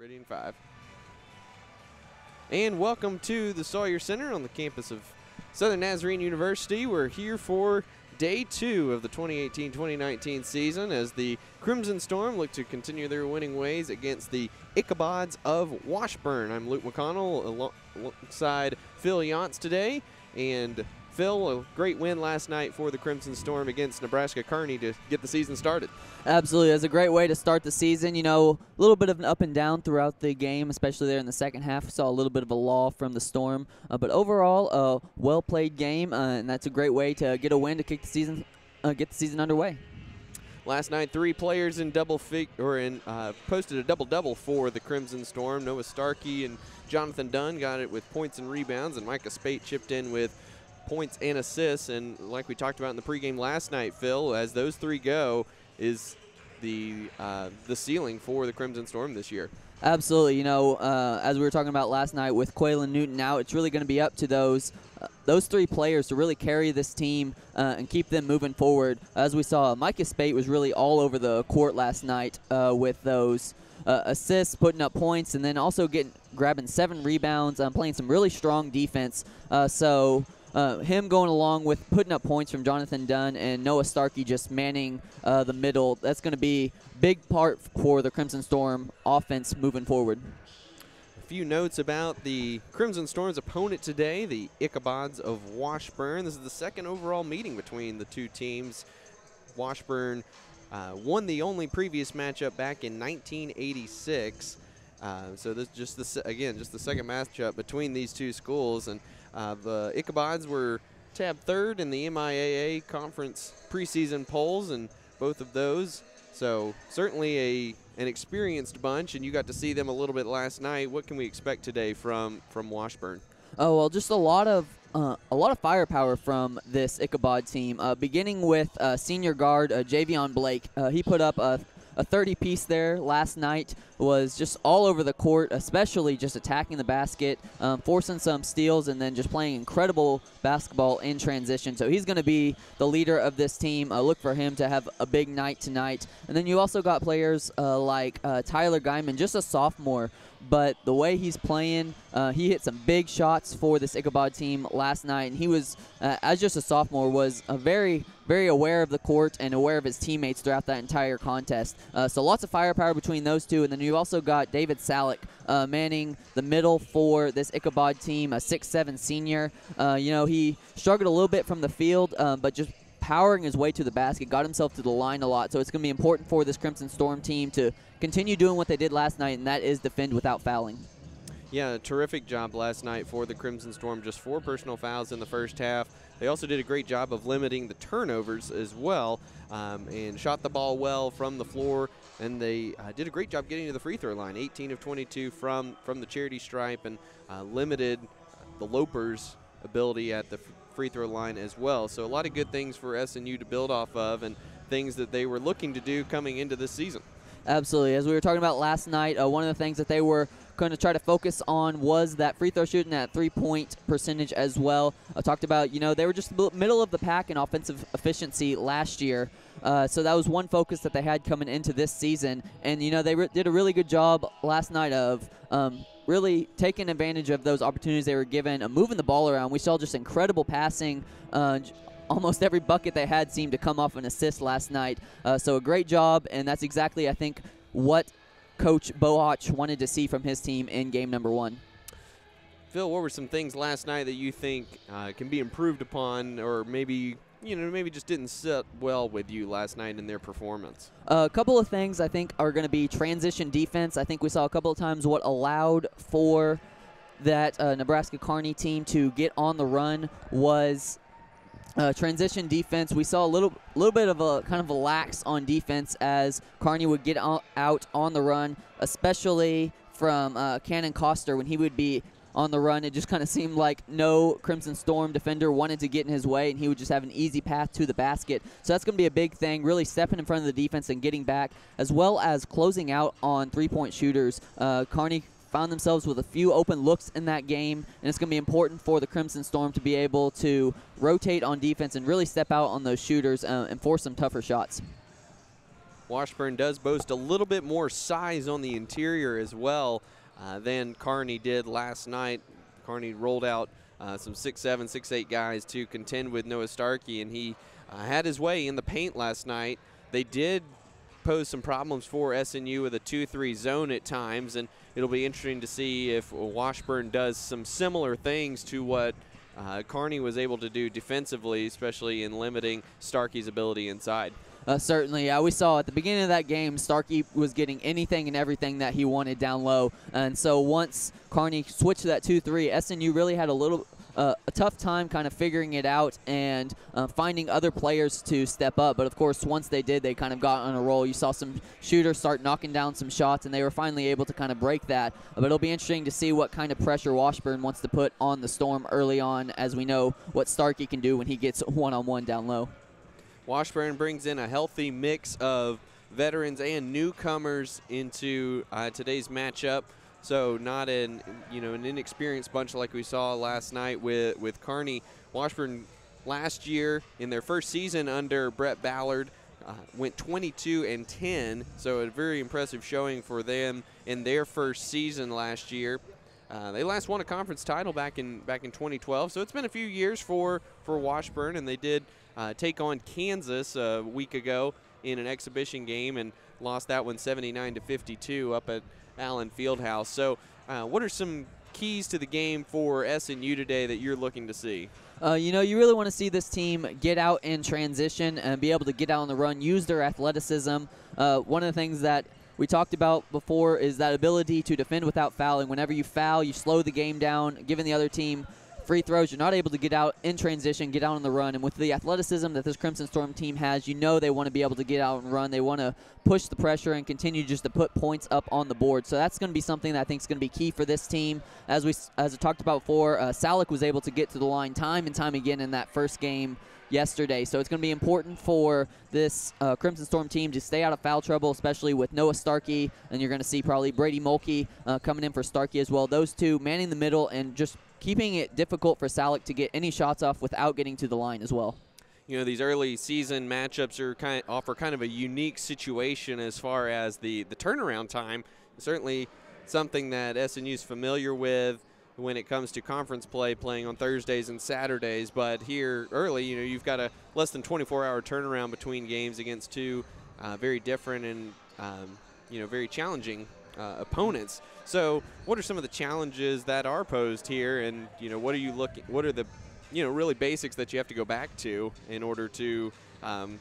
Ready in 5. And welcome to the Sawyer Center on the campus of Southern Nazarene University. We're here for day 2 of the 2018-2019 season as the Crimson Storm look to continue their winning ways against the Ichabods of Washburn. I'm Luke McConnell alongside Phil Younts today. And Phil, a great win last night for the Crimson Storm against Nebraska-Kearney to get the season started. Absolutely. It was a great way to start the season. You know, a little bit of an up and down throughout the game, especially there in the second half. We saw a little bit of a lull from the Storm. But overall, a well-played game, and that's a great way to get a win to kick the season, get the season underway. Last night, 3 players in posted a double-double for the Crimson Storm. Noah Starkey and Jonathan Dunn got it with points and rebounds, and Micah Spate chipped in with points and assists. And like we talked about in the pregame last night, Phil, as those 3 go, is the ceiling for the Crimson Storm this year. Absolutely. You know, as we were talking about last night with Quaylen Newton out, it's really going to be up to those 3 players to really carry this team and keep them moving forward. As we saw, Micah Spate was really all over the court last night with those assists, putting up points, and then also grabbing 7 rebounds, playing some really strong defense. Him going along with putting up points from Jonathan Dunn and Noah Starkey just manning the middle, that's going to be a big part for the Crimson Storm offense moving forward. A few notes about the Crimson Storm's opponent today, the Ichabods of Washburn. This is the second overall meeting between the 2 teams. Washburn won the only previous matchup back in 1986. So this just the second matchup between these 2 schools, and the Ichabods were tabbed 3rd in the MIAA conference preseason polls, and both of those. So certainly an experienced bunch, and you got to see them a little bit last night. What can we expect today from Washburn? Oh, well, just a lot of firepower from this Ichabod team, beginning with senior guard Javion Blake. He put up a 30-piece there last night, was just all over the court, especially just attacking the basket, forcing some steals, and then just playing incredible basketball in transition. So he's going to be the leader of this team. Look for him to have a big night tonight. And then you also got players like Tyler Guyman, just a sophomore, but the way he's playing, he hit some big shots for this Ichabod team last night, and he was, as just a sophomore, was a very, very aware of the court and aware of his teammates throughout that entire contest. So lots of firepower between those 2, and then you've also got David Salick manning the middle for this Ichabod team, a 6'7" senior. He struggled a little bit from the field, but just powering his way to the basket, got himself to the line a lot. So it's going to be important for this Crimson Storm team to continue doing what they did last night, and that is defend without fouling. Yeah, terrific job last night for the Crimson Storm. Just 4 personal fouls in the first half. They also did a great job of limiting the turnovers as well, and shot the ball well from the floor. And they did a great job getting to the free throw line, 18 of 22 from the charity stripe, and limited the Lopers' ability at the free throw line as well. So a lot of good things for SNU to build off of, and things that they were looking to do coming into this season. Absolutely. As we were talking about last night, one of the things that they were going to try to focus on was that free throw shooting, that 3-point percentage as well. I talked about, they were just middle of the pack in offensive efficiency last year. So that was one focus that they had coming into this season. And, they did a really good job last night of really taking advantage of those opportunities they were given, moving the ball around. We saw just incredible passing. Almost every bucket they had seemed to come off an assist last night. So a great job, and that's exactly, I think, what Coach Bohach wanted to see from his team in game number 1. Phil, what were some things last night that you think can be improved upon, or maybe just didn't sit well with you last night in their performance? A couple of things I think are going to be transition defense. I think we saw a couple of times what allowed for that Nebraska-Kearney team to get on the run was transition defense. We saw a little bit of a kind of a lax on defense as Kearney would get out on the run, especially from Cannon Coster when he would be on the run. It just kind of seemed like no Crimson Storm defender wanted to get in his way, and he would just have an easy path to the basket. So that's going to be a big thing, really stepping in front of the defense and getting back, as well as closing out on 3-point shooters. Kearney found themselves with a few open looks in that game, and it's going to be important for the Crimson Storm to be able to rotate on defense and really step out on those shooters and force some tougher shots. Washburn does boast a little bit more size on the interior as well than Kearney did last night. Kearney rolled out some 6'7", 6'8" guys to contend with Noah Starkey, and he had his way in the paint last night. They did pose some problems for SNU with a 2-3 zone at times, and it'll be interesting to see if Washburn does some similar things to what Kearney was able to do defensively, especially in limiting Starkey's ability inside. Certainly, we saw at the beginning of that game, Starkey was getting anything and everything that he wanted down low, and so once Kearney switched to that 2-3, SNU really had a tough time kind of figuring it out and finding other players to step up. But, of course, once they did, they kind of got on a roll. You saw some shooters start knocking down some shots, and they were finally able to kind of break that. But it'll be interesting to see what kind of pressure Washburn wants to put on the Storm early on, as we know what Starkey can do when he gets one-on-one down low. Washburn brings in a healthy mix of veterans and newcomers into today's matchup. So not an inexperienced bunch like we saw last night with Kearney. Washburn last year in their first season under Brett Ballard went 22-10, so a very impressive showing for them in their first season last year. They last won a conference title back in 2012, so it's been a few years for Washburn, and they did take on Kansas a week ago in an exhibition game and lost that one 79-52 up at Allen Fieldhouse. So what are some keys to the game for SNU today that you're looking to see? You really want to see this team get out in transition and be able to get out on the run, use their athleticism. One of the things that we talked about before is that ability to defend without fouling. Whenever you foul, you slow the game down, giving the other team free throws. You're not able to get out in transition, get out on the run. And with the athleticism that this Crimson Storm team has, you know they want to be able to get out and run. They want to push the pressure and continue just to put points up on the board. So that's going to be something that I think is going to be key for this team. As I talked about before, Salick was able to get to the line time and time again in that first game yesterday. So it's going to be important for this Crimson Storm team to stay out of foul trouble, especially with Noah Starkey, and you're going to see probably Brady Mulkey coming in for Starkey as well. Those two manning the middle and just keeping it difficult for Salick to get any shots off without getting to the line as well. You know, these early season matchups are offer kind of a unique situation as far as the turnaround time. Certainly something that SNU is familiar with when it comes to conference play, playing on Thursdays and Saturdays. But here early, you've got a less than 24-hour turnaround between games against two very different and very challenging opponents. So what are some of the challenges that are posed here, and what are the really basics that you have to go back to in order to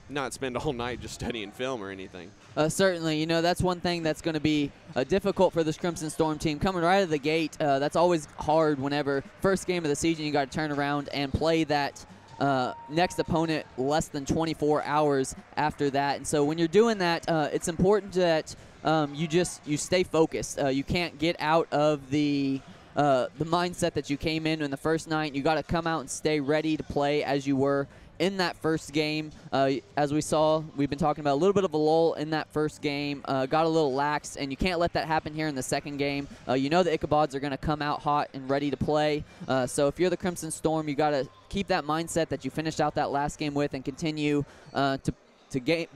not spend all night just studying film or anything? Certainly, that's one thing that's going to be difficult for this Crimson Storm team. Coming right out of the gate, that's always hard whenever first game of the season you got to turn around and play that next opponent less than 24 hours after that. And so when you're doing that, it's important that you stay focused. You can't get out of the mindset that you came in the first night. You got to come out and stay ready to play as you were in that first game. As we saw, we've been talking about a little bit of a lull in that first game, got a little lax, and you can't let that happen here in the second game. The Ichabods are going to come out hot and ready to play. So if you're the Crimson Storm, you got to keep that mindset that you finished out that last game with and continue to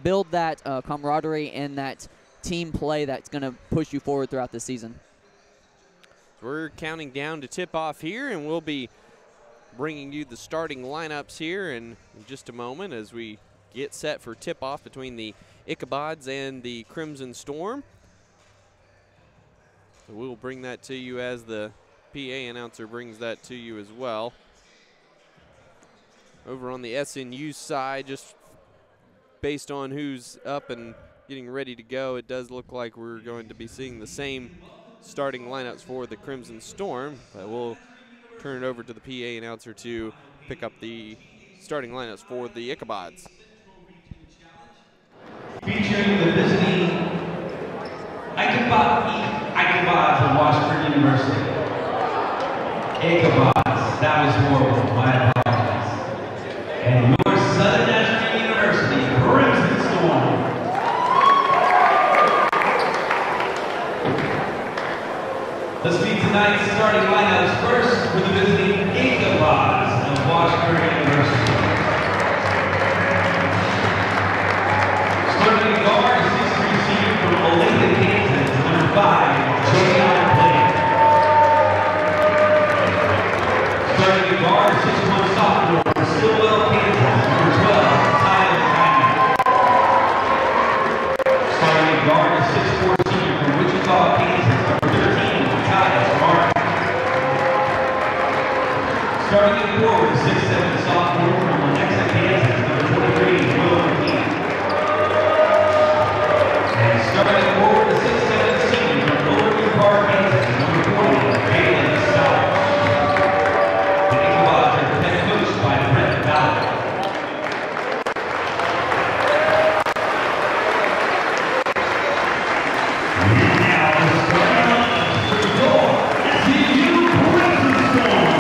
build that camaraderie and that team play that's going to push you forward throughout the season. We're counting down to tip off here, and we'll be bringing you the starting lineups here in just a moment as we get set for tip off between the Ichabods and the Crimson Storm. So we'll bring that to you as the PA announcer brings that to you as well. Over on the SNU side, just based on who's up and getting ready to go, it does look like we're going to be seeing the same starting lineups for the Crimson Storm. But we'll turn it over to the PA announcer to pick up the starting lineups for the Ichabods. Featuring the visiting Ichabods of Washburn University. Ichabods, that was horrible, my apologies. And your Southern National University Crimson Storm. Let's meet tonight's starting lineups first for the visiting Ichabods of Washburn University. Starting guard, Starting at forward, 6'7" sophomore from Lenexa, Kansas, number 23, Will McKee. And starting at forward, the 6'7" senior from Overview Park, Kansas, number 40, Jalen Sawyer. The Ichabods are head coached by Brent Ballard. And now, the starting lineup for your SNU Crimson Storm.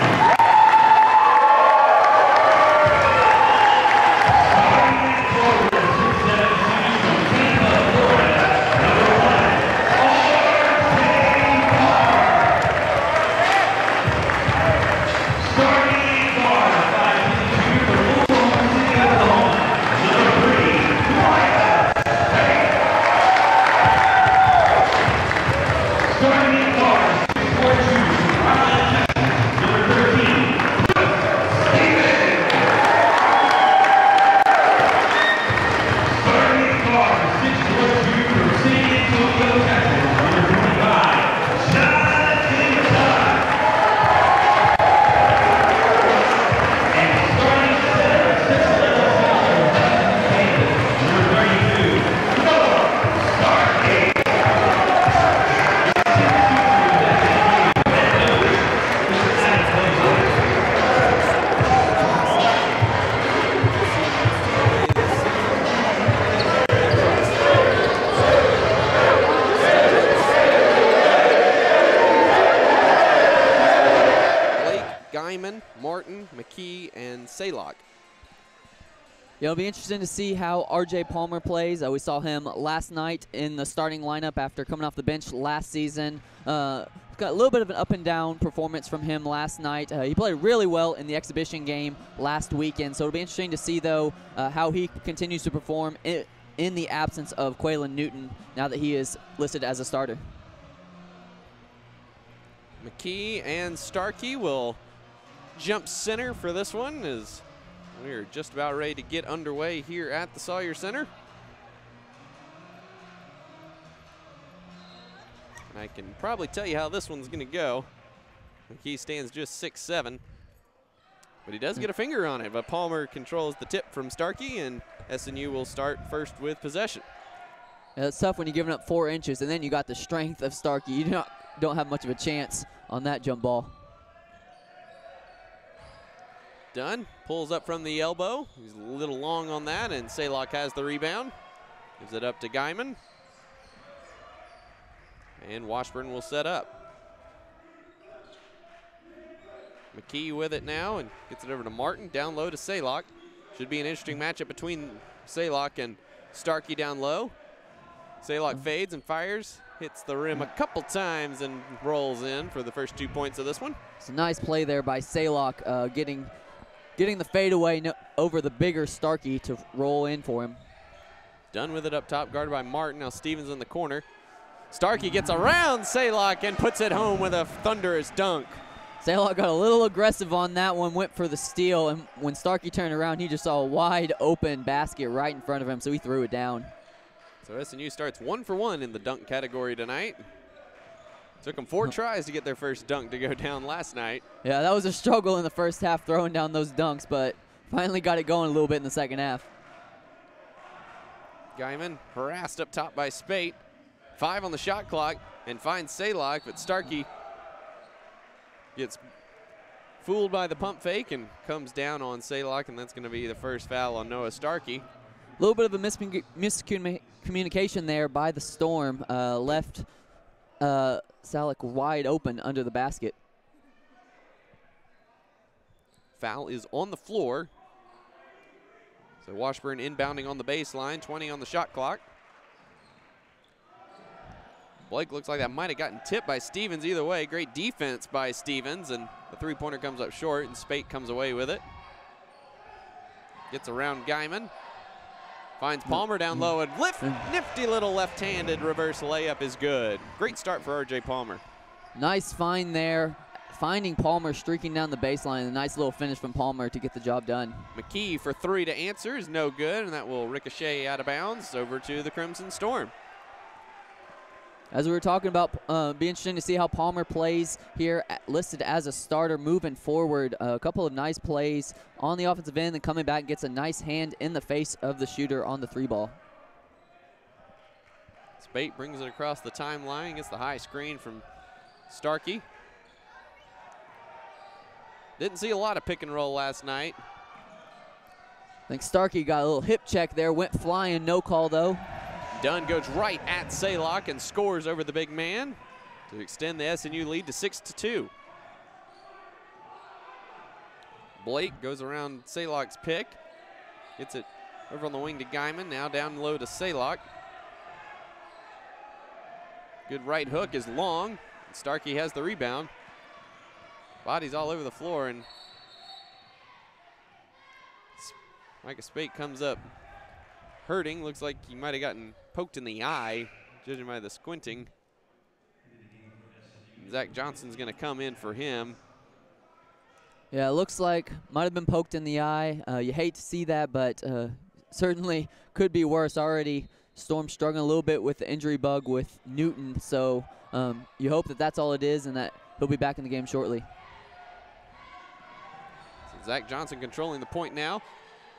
Martin, McKee, and Saylock. Yeah, it'll be interesting to see how R.J. Palmer plays. We saw him last night in the starting lineup after coming off the bench last season. Got a little bit of an up-and-down performance from him last night. He played really well in the exhibition game last weekend, so it'll be interesting to see, though, how he continues to perform in the absence of Quaylen Newton now that he is listed as a starter. McKee and Starkey will jump center for this one as we're just about ready to get underway here at the Sawyer Center. And I can probably tell you how this one's going to go. McKee stands just 6'7", but he does get a finger on it. But Palmer controls the tip from Starkey, and SNU will start first with possession. Yeah, it's tough when you're giving up 4 inches, and then you got the strength of Starkey. You don't have much of a chance on that jump ball. Dunn pulls up from the elbow. He's a little long on that, and Saylock has the rebound. Gives it up to Guyman. And Washburn will set up. McKee with it now and gets it over to Martin. Down low to Saylock. Should be an interesting matchup between Saylock and Starkey down low. Saylock fades and fires. Hits the rim a couple times and rolls in for the first 2 points of this one. It's a nice play there by Saylock, getting the fadeaway over the bigger Starkey to roll in for him. Dunn with it up top, guarded by Martin. Now Stevens in the corner. Starkey gets around Saylock and puts it home with a thunderous dunk. Saylock got a little aggressive on that one, went for the steal, and when Starkey turned around, he just saw a wide open basket right in front of him, so he threw it down. So SNU starts 1 for 1 in the dunk category tonight. Took them 4 tries to get their first dunk to go down last night. Yeah, that was a struggle in the first half throwing down those dunks, but finally got it going a little bit in the second half. Guyman harassed up top by Spate. 5 on the shot clock and finds Saylock, but Starkey gets fooled by the pump fake and comes down on Saylock, and that's going to be the first foul on Noah Starkey. A little bit of a miscommunication there by the Storm. Left Salick wide open under the basket. Foul is on the floor. So Washburn inbounding on the baseline, 20 on the shot clock. Blake looks like that might have gotten tipped by Stevens either way. Great defense by Stevens, and the three-pointer comes up short, and Spate comes away with it. Gets around Guyman. Finds Palmer down low, and nifty little left-handed reverse layup is good. Great start for R.J. Palmer. Nice find there. Finding Palmer streaking down the baseline. A nice little finish from Palmer to get the job done. McKee for 3 to answer is no good, and that will ricochet out of bounds over to the Crimson Storm. As we were talking about, be interesting to see how Palmer plays here, listed as a starter moving forward. A couple of nice plays on the offensive end and coming back gets a nice hand in the face of the shooter on the 3-ball. Spate brings it across the timeline, gets the high screen from Starkey. Didn't see a lot of pick and roll last night. I think Starkey got a little hip check there, went flying, no call though. Dunn goes right at Saylock and scores over the big man to extend the SNU lead to 6-2. Blake goes around Saylock's pick, gets it over on the wing to Guyman, now down low to Saylock. Good right hook is long. Starkey has the rebound. Bodies all over the floor, and Micah Spate comes up hurting. Looks like he might have gotten poked in the eye, judging by the squinting. Zach Johnson's going to come in for him. Yeah, it looks like might have been poked in the eye. You hate to see that, but certainly could be worse. Already Storm struggling a little bit with the injury bug with Newton, so you hope that that's all it is and that he'll be back in the game shortly. So Zach Johnson controlling the point now.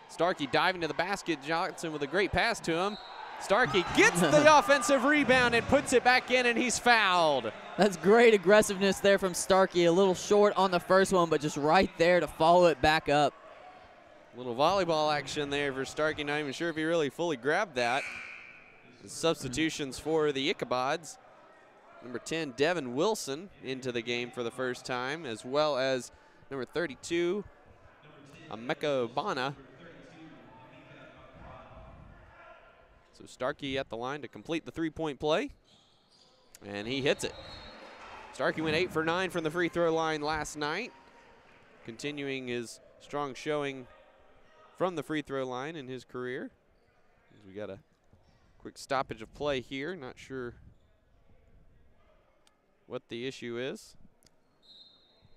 Starkey diving to the basket. Johnson with a great pass to him. Starkey gets the offensive rebound and puts it back in, and he's fouled. That's great aggressiveness there from Starkey. A little short on the first one, but just right there to follow it back up. Little volleyball action there for Starkey. Not even sure if he really fully grabbed that. The substitutions for the Ichabods. Number 10, Devin Wilson, into the game for the first time, as well as number 32, Emeka Obana. So Starkey at the line to complete the three-point play, and he hits it. Starkey went 8 for 9 from the free throw line last night, continuing his strong showing from the free throw line in his career. We got a quick stoppage of play here. Not sure what the issue is.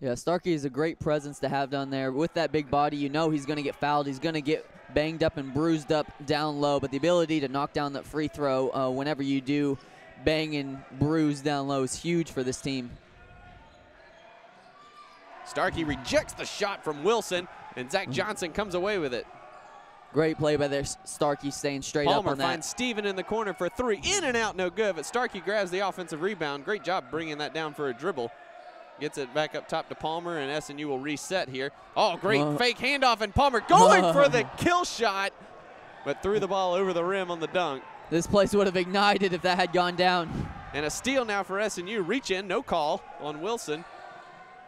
Yeah, Starkey is a great presence to have down there. With that big body, you know he's going to get fouled. He's going to get banged up and bruised up down low, but the ability to knock down that free throw whenever you do bang and bruise down low is huge for this team. Starkey rejects the shot from Wilson, and Zach Johnson comes away with it. Great play by there, Starkey staying straight up on that. Palmer finds Steven in the corner for 3. In and out, no good, but Starkey grabs the offensive rebound. Great job bringing that down for a dribble. Gets it back up top to Palmer, and SNU will reset here. Oh, great fake handoff, and Palmer going for the kill shot, but threw the ball over the rim on the dunk. This place would have ignited if that had gone down. And a steal now for SNU. Reach in, no call on Wilson.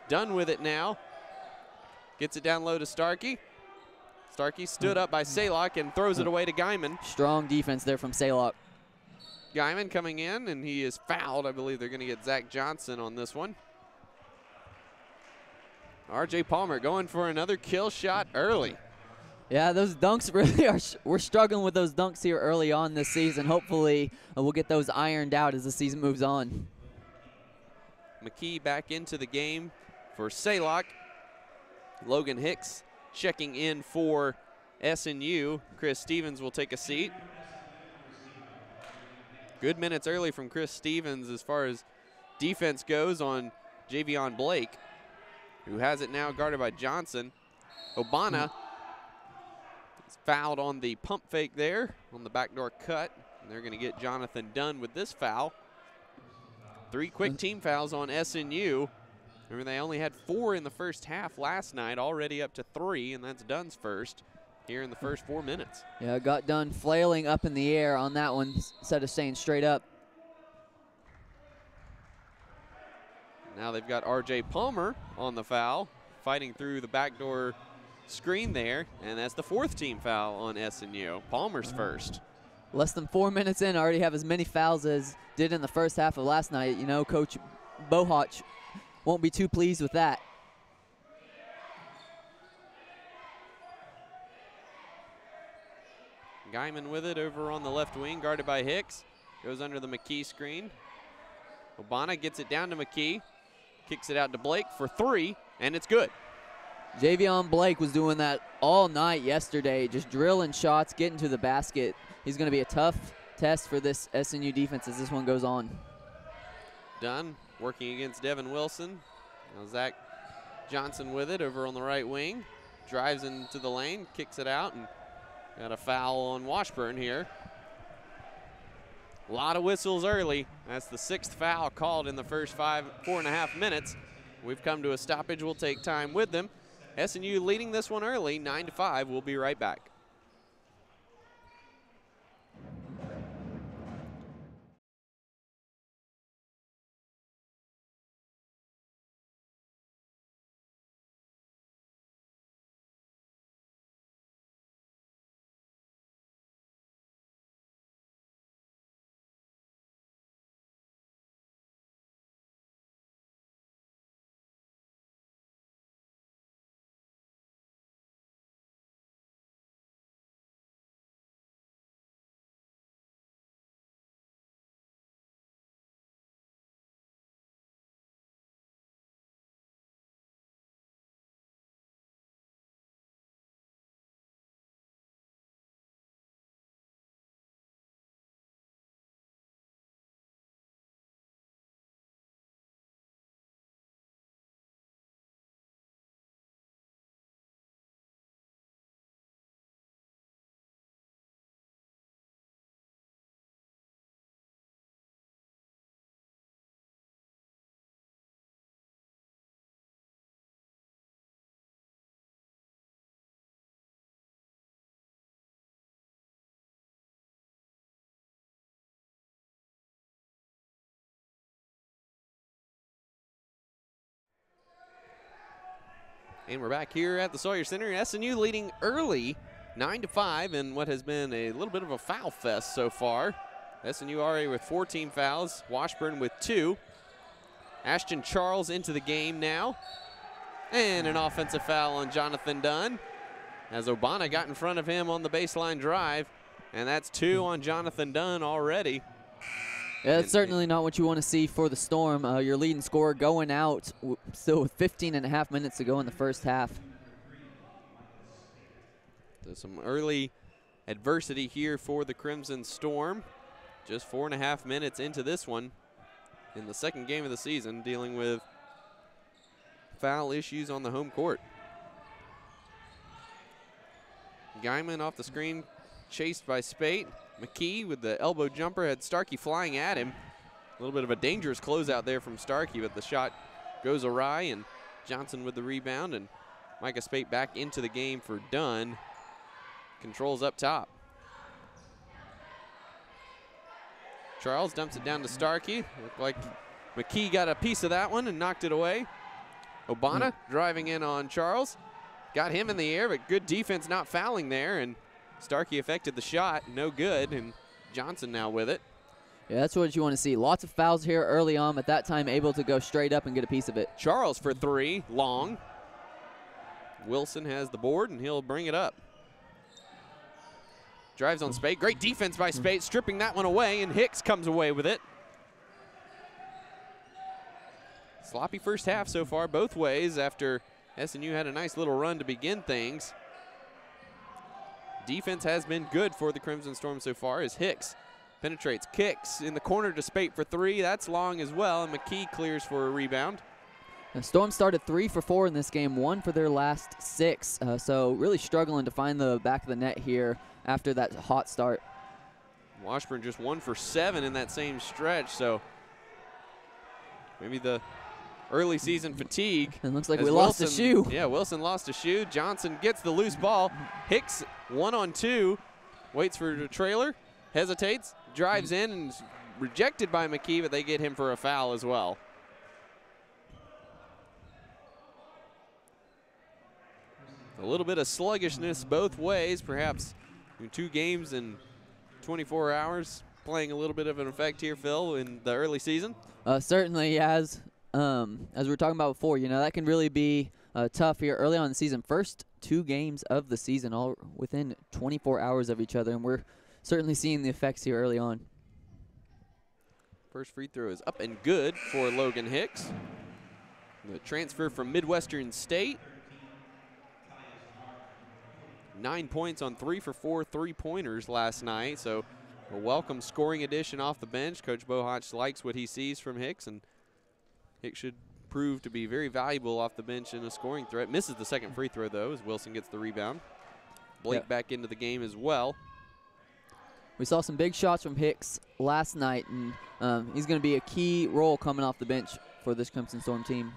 Done with it now. Gets it down low to Starkey. Starkey stood up by Saylock and throws it away to Guyman. Strong defense there from Saylock. Guyman coming in, and he is fouled. I believe they're going to get Zach Johnson on this one. R.J. Palmer going for another kill shot early. Yeah, those dunks really are, we're struggling with those dunks here early on this season. Hopefully we'll get those ironed out as the season moves on. McKee back into the game for Saylock. Logan Hicks checking in for SNU. Chris Stevens will take a seat. Good minutes early from Chris Stevens as far as defense goes on Javion Blake, who has it now guarded by Johnson. Obana is fouled on the pump fake there on the backdoor cut. And they're going to get Jonathan Dunn with this foul. 3 quick team fouls on SNU. Remember, they only had 4 in the first half last night, already up to 3, and that's Dunn's first here in the first 4 minutes. Yeah, got Dunn flailing up in the air on that one instead of staying straight up. Now they've got R.J. Palmer on the foul, fighting through the backdoor screen there, and that's the 4th team foul on SNU. Palmer's first. Less than 4 minutes in, already have as many fouls as did in the first half of last night. You know, Coach Bohach won't be too pleased with that. Guyman with it over on the left wing, guarded by Hicks. Goes under the McKee screen. Obana gets it down to McKee. Kicks it out to Blake for 3, and it's good. Javion Blake was doing that all night yesterday, just drilling shots, getting to the basket. He's going to be a tough test for this SNU defense as this one goes on. Dunn working against Devin Wilson. Now Zach Johnson with it over on the right wing. Drives into the lane, kicks it out, and got a foul on Washburn here. A lot of whistles early. That's the 6th foul called in the first 4.5 minutes. We've come to a stoppage. We'll take time with them. SNU leading this one early, 9-5. We'll be right back. And we're back here at the Sawyer Center. SNU leading early, 9-5, in what has been a little bit of a foul fest so far. SNU already with 14 fouls, Washburn with 2. Ashton Charles into the game now. And an offensive foul on Jonathan Dunn, as Obana got in front of him on the baseline drive. And that's 2 on Jonathan Dunn already. Yeah, that's certainly not what you want to see for the Storm. Your leading scorer going out still with 15.5 minutes to go in the first half. So some early adversity here for the Crimson Storm. Just 4.5 minutes into this one in the second game of the season, dealing with foul issues on the home court. Guyman off the screen, chased by Spate. McKee with the elbow jumper had Starkey flying at him. A little bit of a dangerous closeout there from Starkey, but the shot goes awry, and Johnson with the rebound, and Micah Spate back into the game for Dunn. Controls up top. Charles dumps it down to Starkey. Looked like McKee got a piece of that one and knocked it away. Obana driving in on Charles. Got him in the air, but good defense not fouling there, and Starkey affected the shot, no good, and Johnson now with it. Yeah, that's what you want to see. Lots of fouls here early on, but that time able to go straight up and get a piece of it. Charles for 3, long. Wilson has the board, and he'll bring it up. Drives on Spate. Great defense by Spate, stripping that one away, and Hicks comes away with it. Sloppy first half so far, both ways, after SNU had a nice little run to begin things. Defense has been good for the Crimson Storm so far, as Hicks penetrates, kicks in the corner to Spate for 3. That's long as well, and McKee clears for a rebound. The Storm started 3 for 4 in this game, 1 for their last 6. So really struggling to find the back of the net here after that hot start. Washburn just 1 for 7 in that same stretch, so maybe the early season fatigue. It looks like we lost a shoe. Yeah, Wilson lost a shoe. Johnson gets the loose ball. Hicks 1-on-2, waits for the trailer, hesitates, drives in, and is rejected by McKee, but they get him for a foul as well. A little bit of sluggishness both ways, perhaps 2 games in 24 hours playing a little bit of an effect here, Phil, in the early season. Certainly, as we were talking about before, you know, that can really be tough here early on in the season. First 2 games of the season all within 24 hours of each other, and we're certainly seeing the effects here early on. First free throw is up and good for Logan Hicks. The transfer from Midwestern State. 9 points on 3 for 4 3-pointers last night, so a welcome scoring addition off the bench. Coach Bohotch likes what he sees from Hicks, and Hicks should prove to be very valuable off the bench in a scoring threat. Misses the second free throw, though, as Wilson gets the rebound. Blake back into the game as well. We saw some big shots from Hicks last night, and he's going to be a key role coming off the bench for this Crimson Storm team.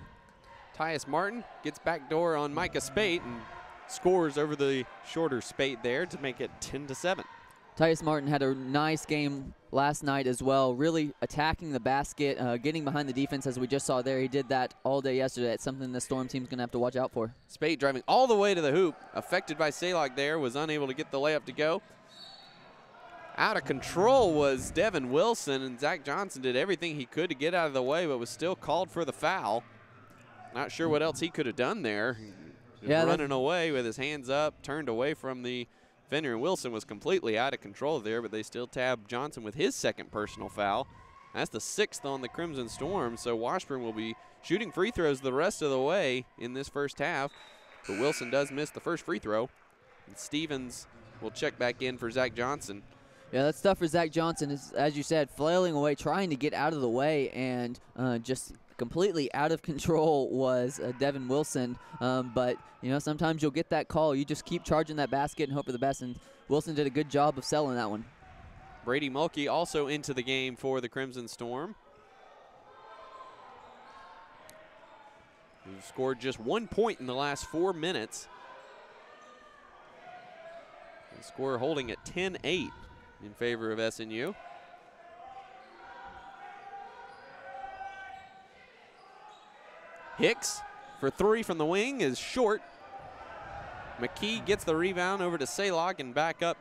Tyus Martin gets backdoor on Micah Spate and scores over the shorter Spate there to make it 10-7. Tyus Martin had a nice game last night as well, really attacking the basket, getting behind the defense as we just saw there. He did that all day yesterday. It's something the Storm team's going to have to watch out for. Spate driving all the way to the hoop, affected by Salok there, was unable to get the layup to go. Out of control was Devin Wilson, and Zach Johnson did everything he could to get out of the way, but was still called for the foul. Not sure what else he could have done there. Running away with his hands up, turned away from the defender, and Wilson was completely out of control there, but they still tabbed Johnson with his second personal foul. That's the 6th on the Crimson Storm, so Washburn will be shooting free throws the rest of the way in this first half, but Wilson does miss the first free throw. And Stevens will check back in for Zach Johnson. Yeah, that's tough for Zach Johnson, is, as you said, flailing away, trying to get out of the way, and just completely out of control was Devin Wilson. But, you know, sometimes you'll get that call. You just keep charging that basket and hope for the best, and Wilson did a good job of selling that one. Brady Mulkey also into the game for the Crimson Storm. Who scored just 1 point in the last 4 minutes. The score holding at 10-8 in favor of SNU. Hicks for 3 from the wing is short. McKee gets the rebound over to Salok and back up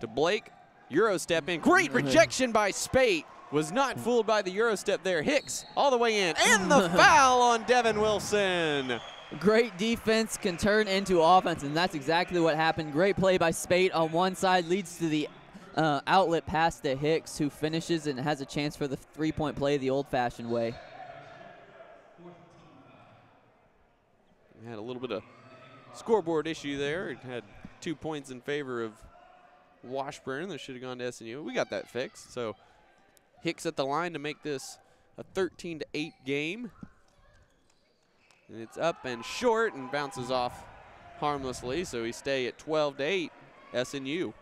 to Blake. Euro step in. Great rejection by Spate. Was not fooled by the Euro step there. Hicks all the way in. And the foul on Devin Wilson. Great defense can turn into offense, and that's exactly what happened. Great play by Spate on one side, leads to the outlet pass to Hicks, who finishes and has a chance for the three-point play the old-fashioned way. Had a little bit of scoreboard issue there. It had 2 points in favor of Washburn. That should have gone to SNU. We got that fixed. So Hicks at the line to make this a 13-8 game. And it's up and short and bounces off harmlessly. So we stay at 12-8 SNU.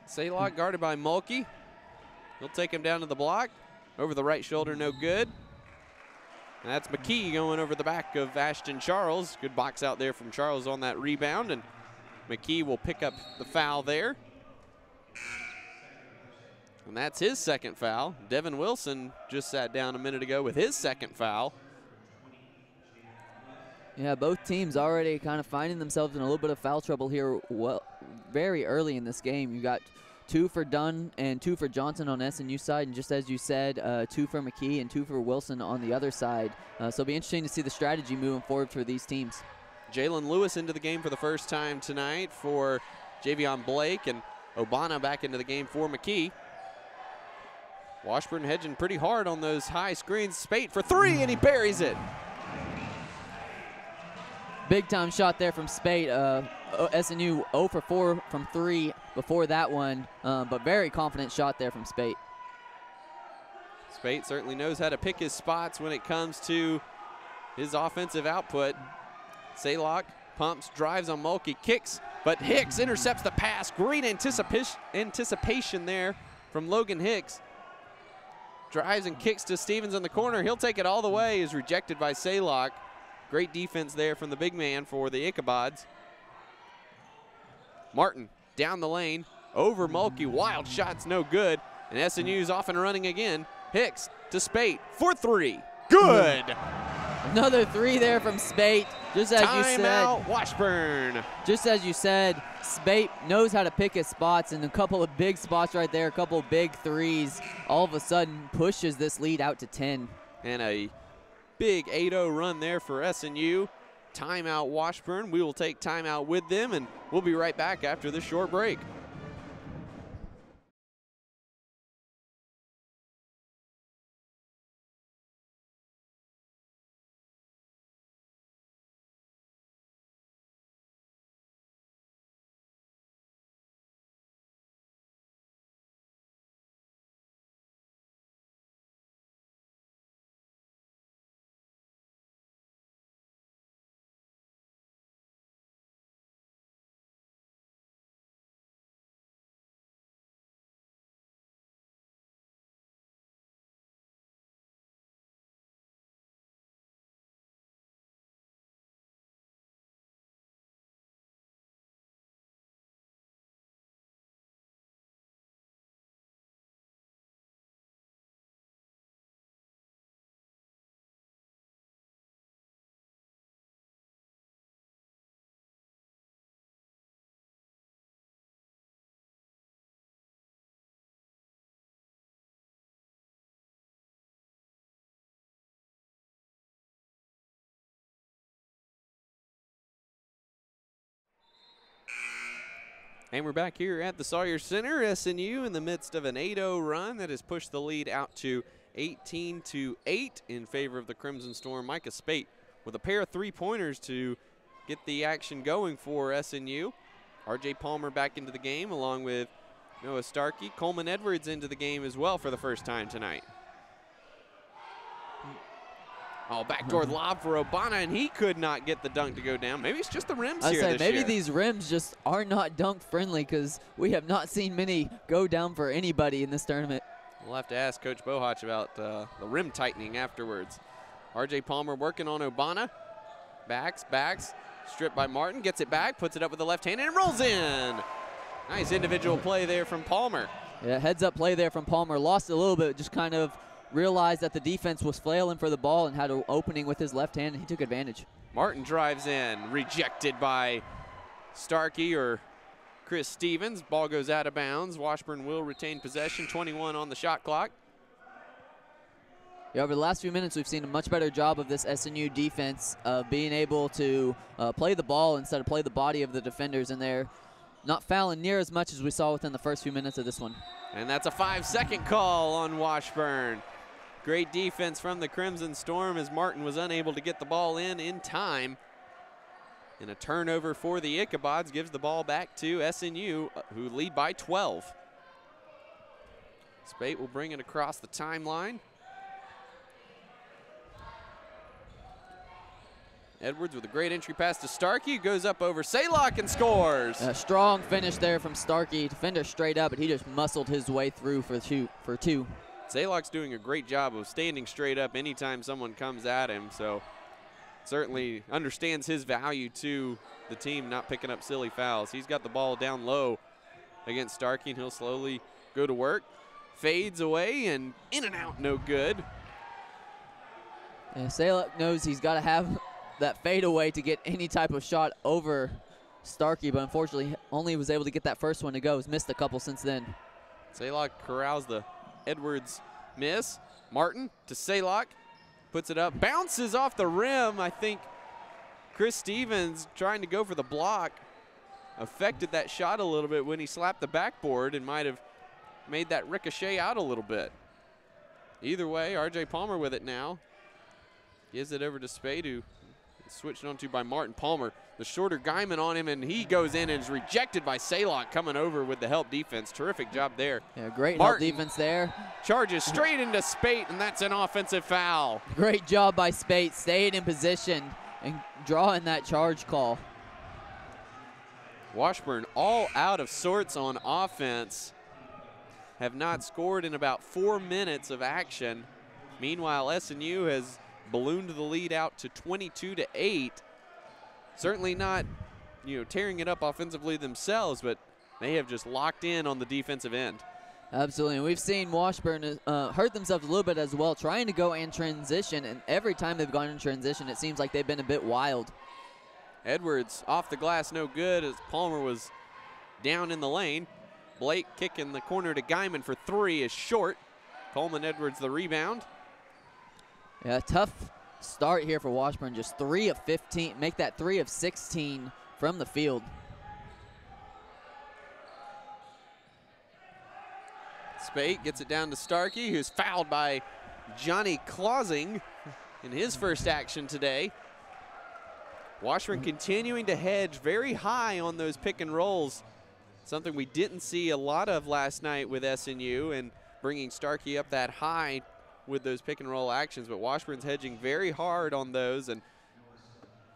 Salok guarded by Mulkey. He'll take him down to the block. Over the right shoulder, no good. And that's McKee going over the back of Ashton Charles. Good box out there from Charles on that rebound, and McKee will pick up the foul there. And that's his second foul. Devin Wilson just sat down a minute ago with his second foul. Yeah, both teams already kind of finding themselves in a little bit of foul trouble here very early in this game. You got 2 for Dunn and 2 for Johnson on SNU side, and just as you said, 2 for McKee and 2 for Wilson on the other side. So it'll be interesting to see the strategy moving forward for these teams. Jalen Lewis into the game for the first time tonight for Javion Blake, and Obana back into the game for McKee. Washburn hedging pretty hard on those high screens. Spate for 3, and he buries it. Big time shot there from Spate. SNU 0 for 4 from 3 before that one, but very confident shot there from Spate. Spate certainly knows how to pick his spots when it comes to his offensive output. Salok pumps, drives on Mulkey, kicks, but Hicks intercepts the pass. Great anticipation there from Logan Hicks. Drives and kicks to Stevens in the corner. He'll take it all the way. Is rejected by Salok. Great defense there from the big man for the Ichabods. Martin down the lane, over Mulkey. Wild shots, no good. And SNU's off and running again. Hicks to Spate for 3. Good. Another 3 there from Spate. Just as you said, timeout, Washburn. Just as you said, Spate knows how to pick his spots, and a couple of big spots right there, a couple of big threes, all of a sudden pushes this lead out to 10. And a big 8-0 run there for SNU. Timeout Washburn. We will take timeout with them, and we'll be right back after this short break. And we're back here at the Sawyer Center. SNU in the midst of an 8-0 run that has pushed the lead out to 18-8 in favor of the Crimson Storm. Micah Spate with a pair of three-pointers to get the action going for SNU. R.J. Palmer back into the game along with Noah Starkey. Coleman Edwards into the game as well for the first time tonight. Oh, backdoor lob for Obana, and he could not get the dunk to go down. Maybe it's just the rims here this maybe year. these rims just are not dunk friendly because we have not seen many go down for anybody in this tournament. We'll have to ask Coach Bohach about the rim tightening afterwards. R.J. Palmer working on Obana. Backs, stripped by Martin, gets it back, puts it up with the left hand, and it rolls in. Nice individual play there from Palmer. Yeah, heads up play there from Palmer. Lost a little bit, just kind of realized that the defense was flailing for the ball and had an opening with his left hand, and he took advantage. Martin drives in, rejected by Starkey or Chris Stevens. Ball goes out of bounds. Washburn will retain possession, 21 on the shot clock. Yeah, over the last few minutes, we've seen a much better job of this SNU defense being able to play the ball instead of play the body of the defenders, and they're not fouling near as much as we saw within the first few minutes of this one. And that's a 5-second call on Washburn. Great defense from the Crimson Storm as Martin was unable to get the ball in time. And a turnover for the Ichabods gives the ball back to SNU, who lead by 12. Spate will bring it across the timeline. Edwards with a great entry pass to Starkey, goes up over Saylock and scores. A strong finish there from Starkey. Defender straight up, but he just muscled his way through for two. Saylock's doing a great job of standing straight up anytime someone comes at him, so certainly understands his value to the team, not picking up silly fouls. He's got the ball down low against Starkey, and he'll slowly go to work. Fades away and in and out, no good. And Saylock knows he's got to have that fadeaway to get any type of shot over Starkey, but unfortunately only was able to get that first one to go. He's missed a couple since then. Saylock corrals the Edwards miss. Martin to Saylock, puts it up, bounces off the rim. I think Chris Stevens trying to go for the block affected that shot a little bit when he slapped the backboard and might have made that ricochet out a little bit. Either way, R.J. Palmer with it now. Gives it over to Spade, who is switched onto by Martin. Palmer, the shorter Guyman on him, and he goes in and is rejected by Saylock coming over with the help defense. Terrific job there. Yeah, great Martin help defense there. Charges straight into Spate, and that's an offensive foul. Great job by Spate, staying in position and drawing that charge call. Washburn all out of sorts on offense. Have not scored in about 4 minutes of action. Meanwhile, SNU has ballooned the lead out to 22-8. Certainly not, tearing it up offensively themselves, but they have just locked in on the defensive end. Absolutely, and we've seen Washburn hurt themselves a little bit as well, trying to go in transition, and every time they've gone in transition, it seems like they've been a bit wild. Edwards off the glass, no good, as Palmer was down in the lane. Blake kicking the corner to Guyman for three is short. Coleman Edwards the rebound. Yeah, tough start here for Washburn, just 3 of 15, make that 3 of 16 from the field. Spate gets it down to Starkey, who's fouled by Johnny Clausing in his first action today. Washburn continuing to hedge very high on those pick and rolls, something we didn't see a lot of last night with SNU, and bringing Starkey up that high with those pick and roll actions, but Washburn's hedging very hard on those, and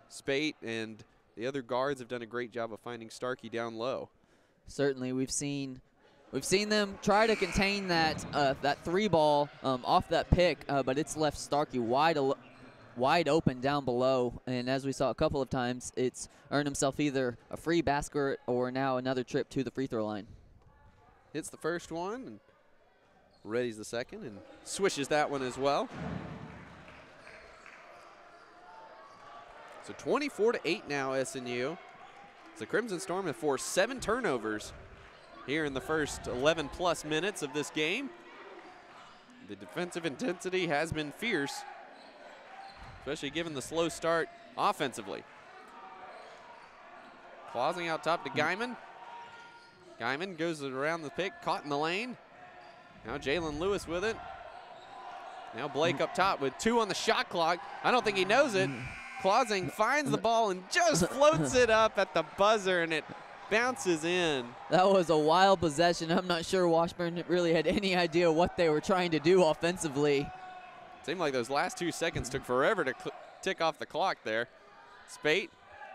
Spate and the other guards have done a great job of finding Starkey down low. Certainly, we've seen them try to contain that that three ball off that pick, but it's left Starkey wide open down below, and as we saw a couple of times, it's earned himself either a free basket or now another trip to the free throw line. Hits the first one, and readies the second, and swishes that one as well. So 24-8 now, SNU. The Crimson Storm have forced 7 turnovers here in the first 11+ minutes of this game. The defensive intensity has been fierce, especially given the slow start offensively. Clausing out top to Guyman. Guyman goes around the pick, caught in the lane. Now Jalen Lewis with it. Now Blake up top with 2 on the shot clock. I don't think he knows it. Clausing finds the ball and just floats it up at the buzzer, and it bounces in. That was a wild possession. I'm not sure Washburn really had any idea what they were trying to do offensively. Seemed like those last 2 seconds took forever to tick off the clock there. Spate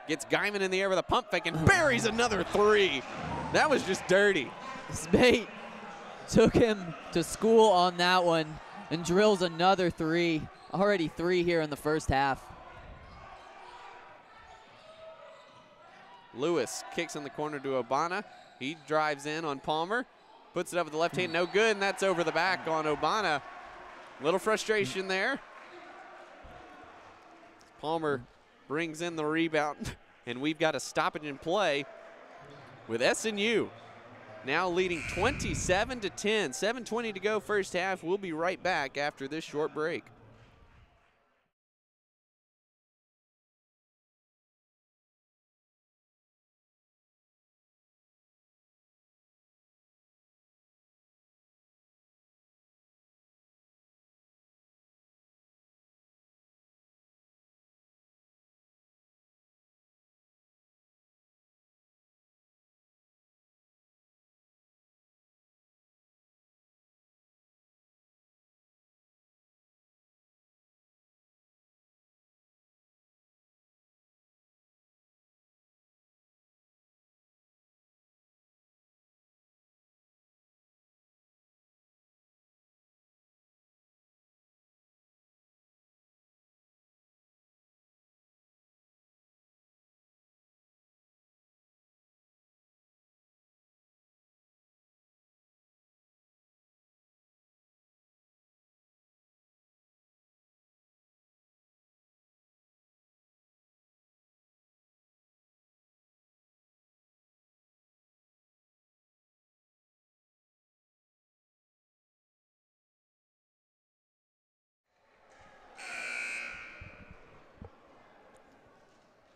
gets Guyman in the air with a pump fake and buries another 3. That was just dirty. Spate took him to school on that one and drills another 3. Already 3 here in the first half. Lewis kicks in the corner to Obana. He drives in on Palmer, puts it up with the left hand, no good, and that's over the back on Obana. Little frustration there. Palmer brings in the rebound, and we've got a stoppage in play with SNU now leading 27-10. 7:20 to go first half. We'll be right back after this short break.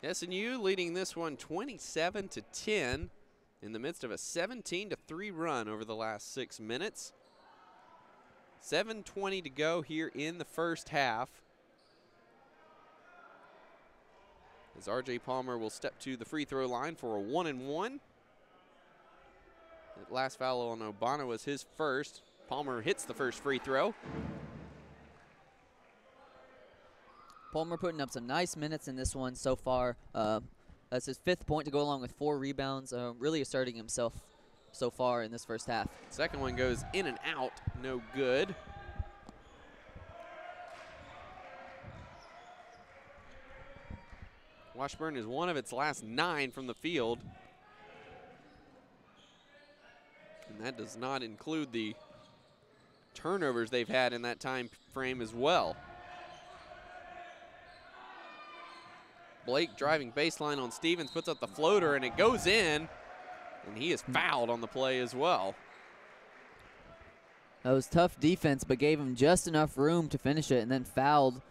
SNU leading this one 27-10 in the midst of a 17-3 run over the last 6 minutes. 7:20 to go here in the first half. As RJ Palmer will step to the free throw line for a 1-and-1. That last foul on Obana was his first. Palmer hits the first free throw. Palmer putting up some nice minutes in this one so far. That's his 5th point to go along with 4 rebounds. Really asserting himself so far in this first half. Second one goes in and out, no good. Washburn is one of its last 9 from the field. And that does not include the turnovers they've had in that time frame as well. Blake driving baseline on Stevens, puts up the floater, and it goes in, and he is fouled on the play as well. That was tough defense, but gave him just enough room to finish it, and then fouled.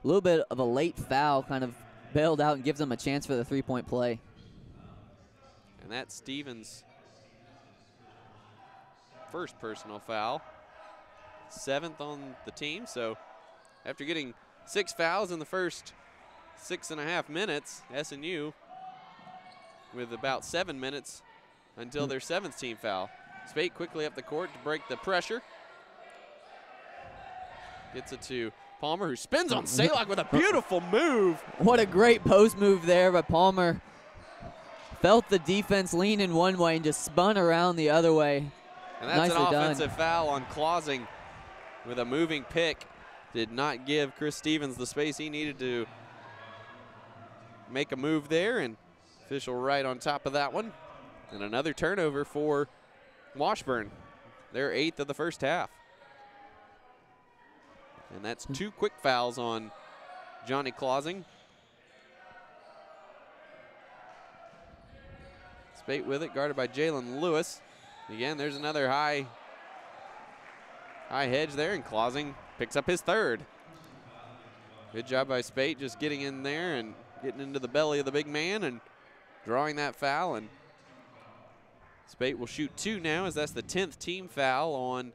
A little bit of a late foul, kind of bailed out and gives them a chance for the 3-point play. And that's Stevens' first personal foul. 7th on the team, so after getting 6 fouls in the first 6.5 minutes, SNU with about 7 minutes until their 7th team foul. Spate quickly up the court to break the pressure. Gets it to Palmer, who spins on Salak with a beautiful move. What a great post move there by Palmer. Felt the defense lean in one way and just spun around the other way. And that's an offensive foul on Clausing with a moving pick. Did not give Chris Stevens the space he needed to make a move there, and official right on top of that one. And another turnover for Washburn, their 8th of the first half. And that's 2 quick fouls on Johnny Clausing. Spate with it, guarded by Jalen Lewis. Again, there's another high hedge there, and Clausing picks up his 3rd. Good job by Spate just getting in there and getting into the belly of the big man and drawing that foul. And Spate will shoot 2 now, as that's the 10th team foul on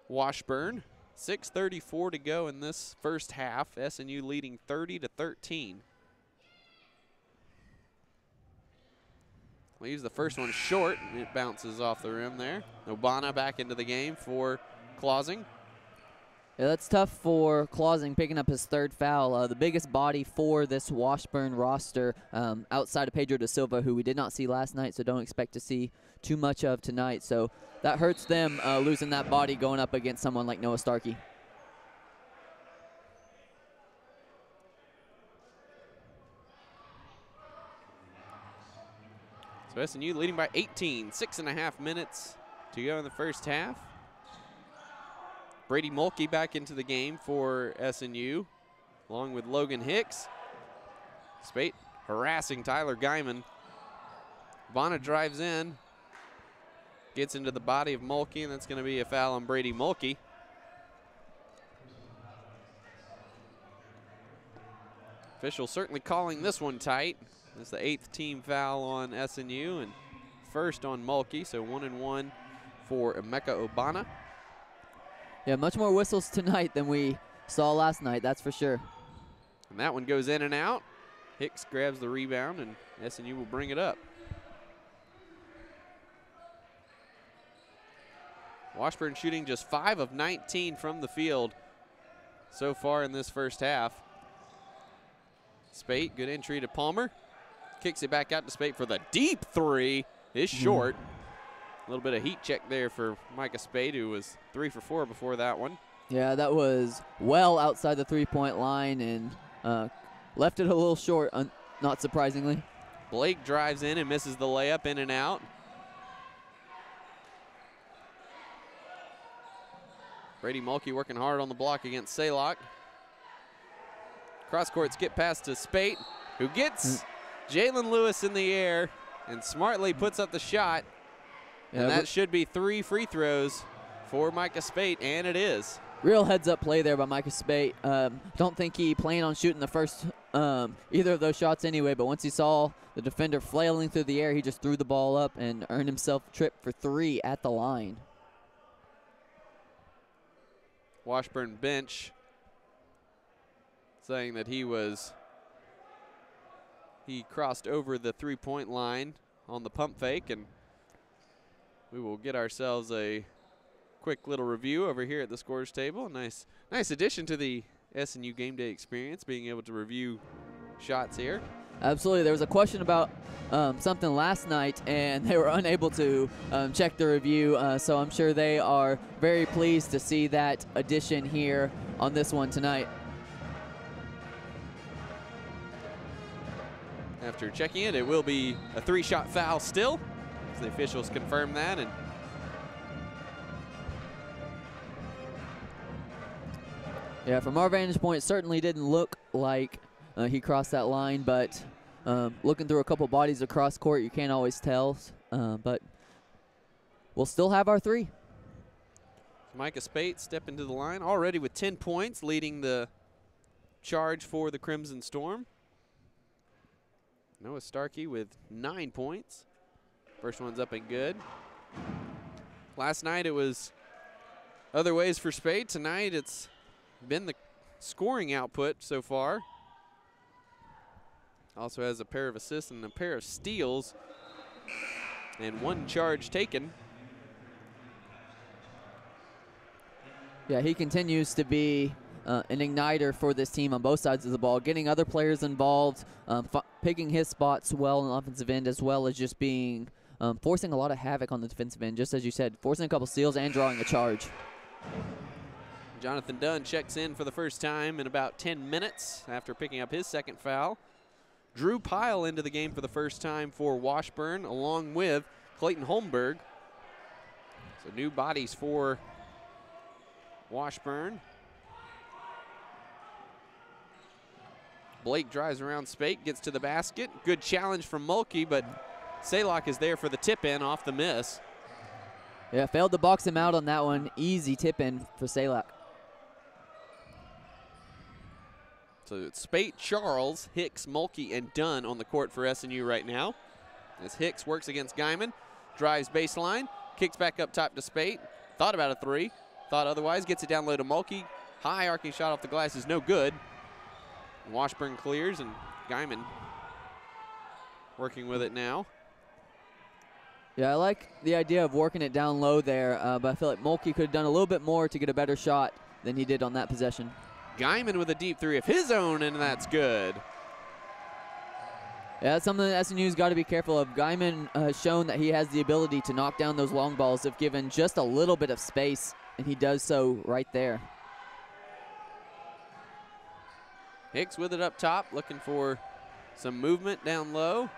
Washburn. 6:34 to go in this first half. SNU leading 30-13. Leaves the first one short, and it bounces off the rim there. Obana back into the game for Clausing. Yeah, that's tough for Clausing, picking up his 3rd foul. The biggest body for this Washburn roster, outside of Pedro da Silva, who we did not see last night, so don't expect to see too much of tonight. So that hurts them, losing that body going up against someone like Noah Starkey. So SNU leading by 18, 6.5 minutes to go in the first half. Brady Mulkey back into the game for SNU, along with Logan Hicks. Spate harassing Tyler Guyman. Bonner drives in, gets into the body of Mulkey, and that's going to be a foul on Brady Mulkey. Official certainly calling this one tight. It's the 8th team foul on SNU and first on Mulkey, so 1 and 1 for Emeka Obana. Yeah, much more whistles tonight than we saw last night, that's for sure. And that one goes in and out. Hicks grabs the rebound, and SNU will bring it up. Washburn shooting just 5 of 19 from the field so far in this first half. Spate, good entry to Palmer. Kicks it back out to Spate for the deep 3. It's short. A little bit of heat check there for Micah Spade, who was 3 for 4 before that one. Yeah, that was well outside the 3-point line and left it a little short, not surprisingly. Blake drives in and misses the layup, in and out. Brady Mulkey working hard on the block against Saylock. Cross court skip pass to Spate, who gets Jalen Lewis in the air and smartly puts up the shot. And that should be 3 free throws for Micah Spate, and it is. Real heads-up play there by Micah Spate. Don't think he planned on shooting the first either of those shots anyway, but once he saw the defender flailing through the air, he just threw the ball up and earned himself a trip for 3 at the line. Washburn bench saying that he crossed over the 3-point line on the pump fake, and we will get ourselves a quick little review over here at the scores table. Nice addition to the SNU game day experience, being able to review shots here. Absolutely. There was a question about something last night, and they were unable to check the review, so I'm sure they are very pleased to see that addition here on this one tonight. After checking it, it will be a 3-shot foul still. The officials confirm that, and yeah, from our vantage point, it certainly didn't look like he crossed that line, but looking through a couple bodies across court, you can't always tell, but we'll still have our 3. Micah Spate step into the line already with 10 points, leading the charge for the Crimson Storm. Noah Starkey with 9 points. First one's up and good. Last night it was other ways for Spade. Tonight it's been the scoring output so far. Also has a pair of assists and a pair of steals and 1 charge taken. Yeah, he continues to be an igniter for this team on both sides of the ball, getting other players involved, picking his spots well on the offensive end, as well as just being forcing a lot of havoc on the defensive end, just as you said, forcing a couple steals and drawing a charge. Jonathan Dunn checks in for the first time in about 10 minutes after picking up his 2nd foul. Drew Pyle into the game for the first time for Washburn, along with Clayton Holmberg. So new bodies for Washburn. Blake drives around Spate, gets to the basket. Good challenge from Mulkey, but Saylock is there for the tip-in off the miss. Yeah, failed to box him out on that one. Easy tip-in for Saylock. So it's Spate, Charles, Hicks, Mulkey, and Dunn on the court for SNU right now. as Hicks works against Guyman, drives baseline, kicks back up top to Spate, thought about a three, thought otherwise, gets it down low to Mulkey. High arcing shot off the glass is no good. Washburn clears, and Guyman working with it now. Yeah, I like the idea of working it down low there, but I feel like Mulkey could have done a little bit more to get a better shot than he did on that possession. Guyman with a deep three of his own, and that's good. Yeah, that's something that SNU's got to be careful of. Guyman has shown that he has the ability to knock down those long balls if given just a little bit of space, and he does so right there. Hicks with it up top, looking for some movement down low.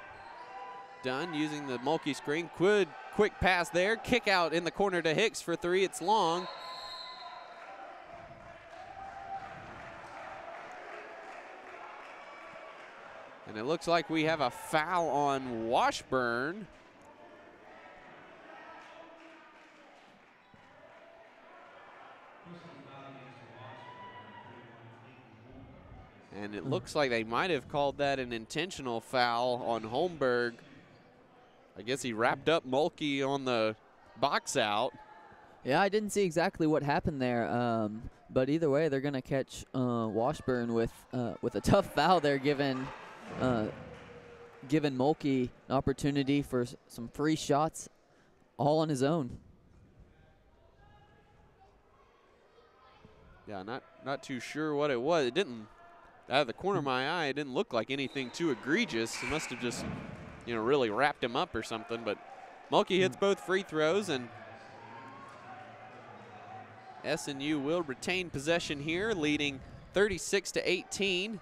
Dunn using the Mulkey screen. Quick pass there. Kick out in the corner to Hicks for three. It's long. And it looks like we have a foul on Washburn. And it looks like they might have called that an intentional foul on Holmberg. I guess he wrapped up Mulkey on the box out. Yeah, I didn't see exactly what happened there, but either way, they're going to catch Washburn with a tough foul there, giving Mulkey an opportunity for some free shots all on his own. Yeah, not too sure what it was. It didn't, out of the corner of my eye, it didn't look like anything too egregious. It must have just, really wrapped him up or something. But Mulkey hits both free throws, and SNU will retain possession here, leading 36-18.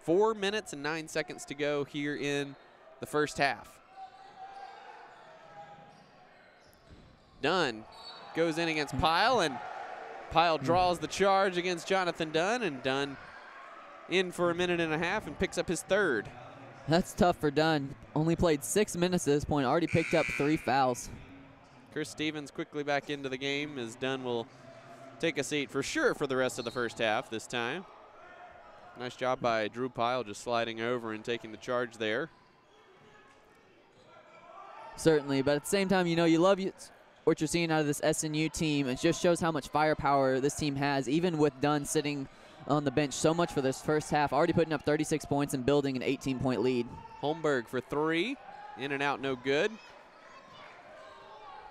4 minutes and 9 seconds to go here in the first half. Dunn goes in against Pyle, and Pyle draws the charge against Jonathan Dunn, and Dunn in for a minute and a half and picks up his third. That's tough for Dunn. Only played 6 minutes at this point, already picked up 3 fouls. Chris Stevens quickly back into the game as Dunn will take a seat for sure for the rest of the first half this time. Nice job by Drew Pyle just sliding over and taking the charge there. Certainly, but at the same time, you love what you're seeing out of this SNU team. It just shows how much firepower this team has, even with Dunn sitting on the bench so much for this first half, already putting up 36 points and building an 18-point lead. Holmberg for three, in and out, no good.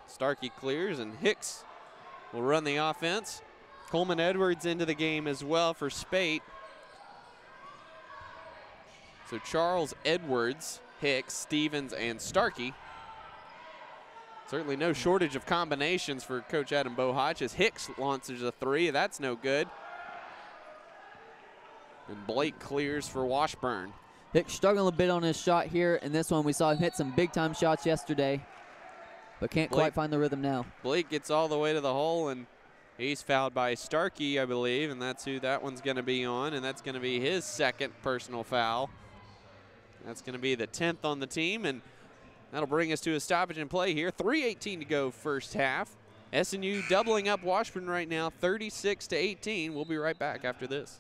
Starkey clears, and Hicks will run the offense. Coleman Edwards into the game as well for Spate. So Charles, Edwards, Hicks, Stevens, and Starkey. Certainly no shortage of combinations for Coach Adam Bohach as Hicks launches a three. That's no good. And Blake clears for Washburn. Hicks struggling a bit on his shot here. In this one, we saw him hit some big-time shots yesterday, but can't quite find the rhythm now. Blake gets all the way to the hole, and he's fouled by Starkey, I believe, and that's who that one's going to be on, and that's going to be his second personal foul. That's going to be the 10th on the team, and that'll bring us to a stoppage in play here. 3:18 to go first half. SNU doubling up Washburn right now, 36-18. We'll be right back after this.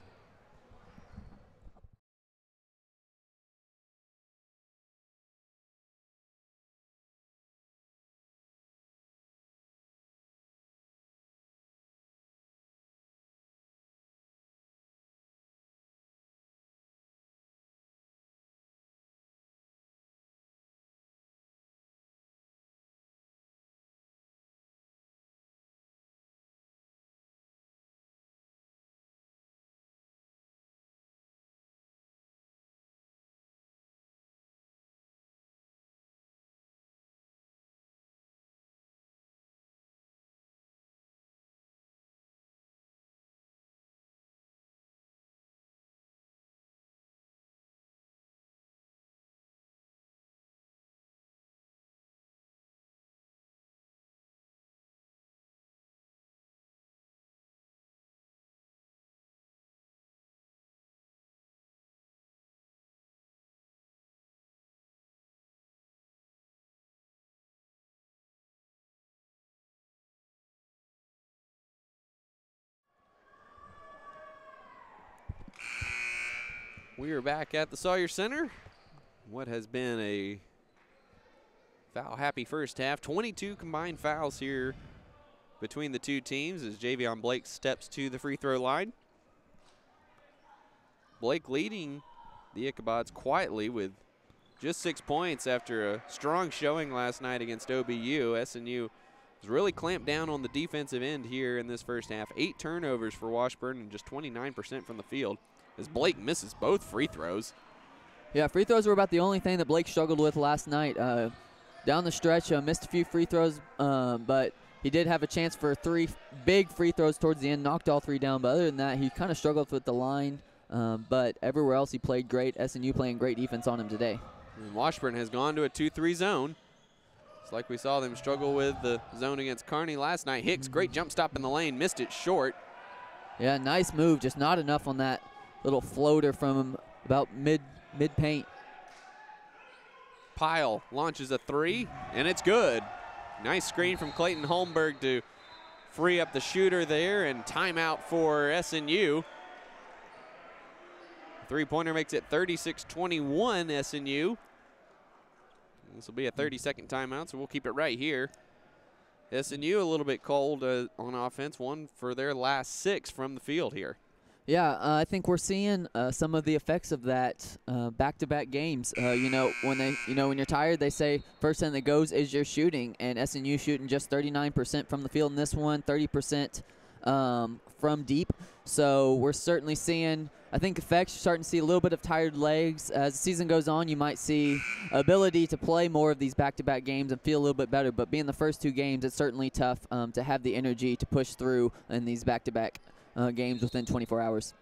We are back at the Sawyer Center. What has been a Foul-happy first half. 22 combined fouls here between the two teams as Javion Blake steps to the free throw line. Blake leading the Ichabods quietly with just 6 points after a strong showing last night against OBU. SNU has really clamped down on the defensive end here in this first half. 8 turnovers for Washburn and just 29% from the field as Blake misses both free throws. Yeah, free throws were about the only thing that Blake struggled with last night. Down the stretch, missed a few free throws, but he did have a chance for 3 big free throws towards the end, knocked all 3 down. But other than that, he kind of struggled with the line. But everywhere else he played great. SNU playing great defense on him today. And Washburn has gone to a 2-3 zone. It's like we saw them struggle with the zone against Kearney last night. Hicks, great jump stop in the lane, missed it short. Yeah, nice move, just not enough on that little floater from him about mid-paint. Pyle launches a 3, and it's good. Nice screen from Clayton Holmberg to free up the shooter there, and timeout for SNU. Three-pointer makes it 36-21 SNU. This will be a 30-second timeout, so we'll keep it right here. SNU a little bit cold on offense, 1 for their last 6 from the field here. Yeah, I think we're seeing some of the effects of that back-to-back games. When you're tired, they say first thing that goes is your shooting, and SNU shooting just 39% from the field in this one, 30% from deep. So we're certainly seeing, I think, effects. You're starting to see a little bit of tired legs. As the season goes on, you might see ability to play more of these back-to-back games and feel a little bit better. But being the first 2 games, it's certainly tough to have the energy to push through in these back-to-back games within 24 hours.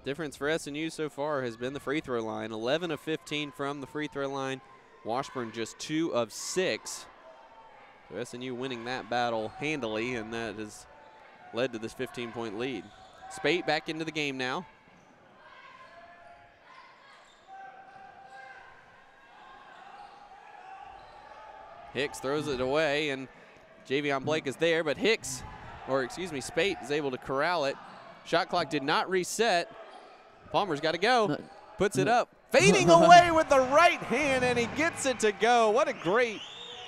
Difference for SNU so far has been the free throw line. 11 of 15 from the free throw line. Washburn just 2 of 6. So SNU winning that battle handily, and that has led to this 15-point lead. Spate back into the game now. Hicks throws it away, and Javion Blake is there, but Spate is able to corral it. Shot clock did not reset. Palmer's got to go. Puts it up. Fading away with the right hand, and he gets it to go. What a great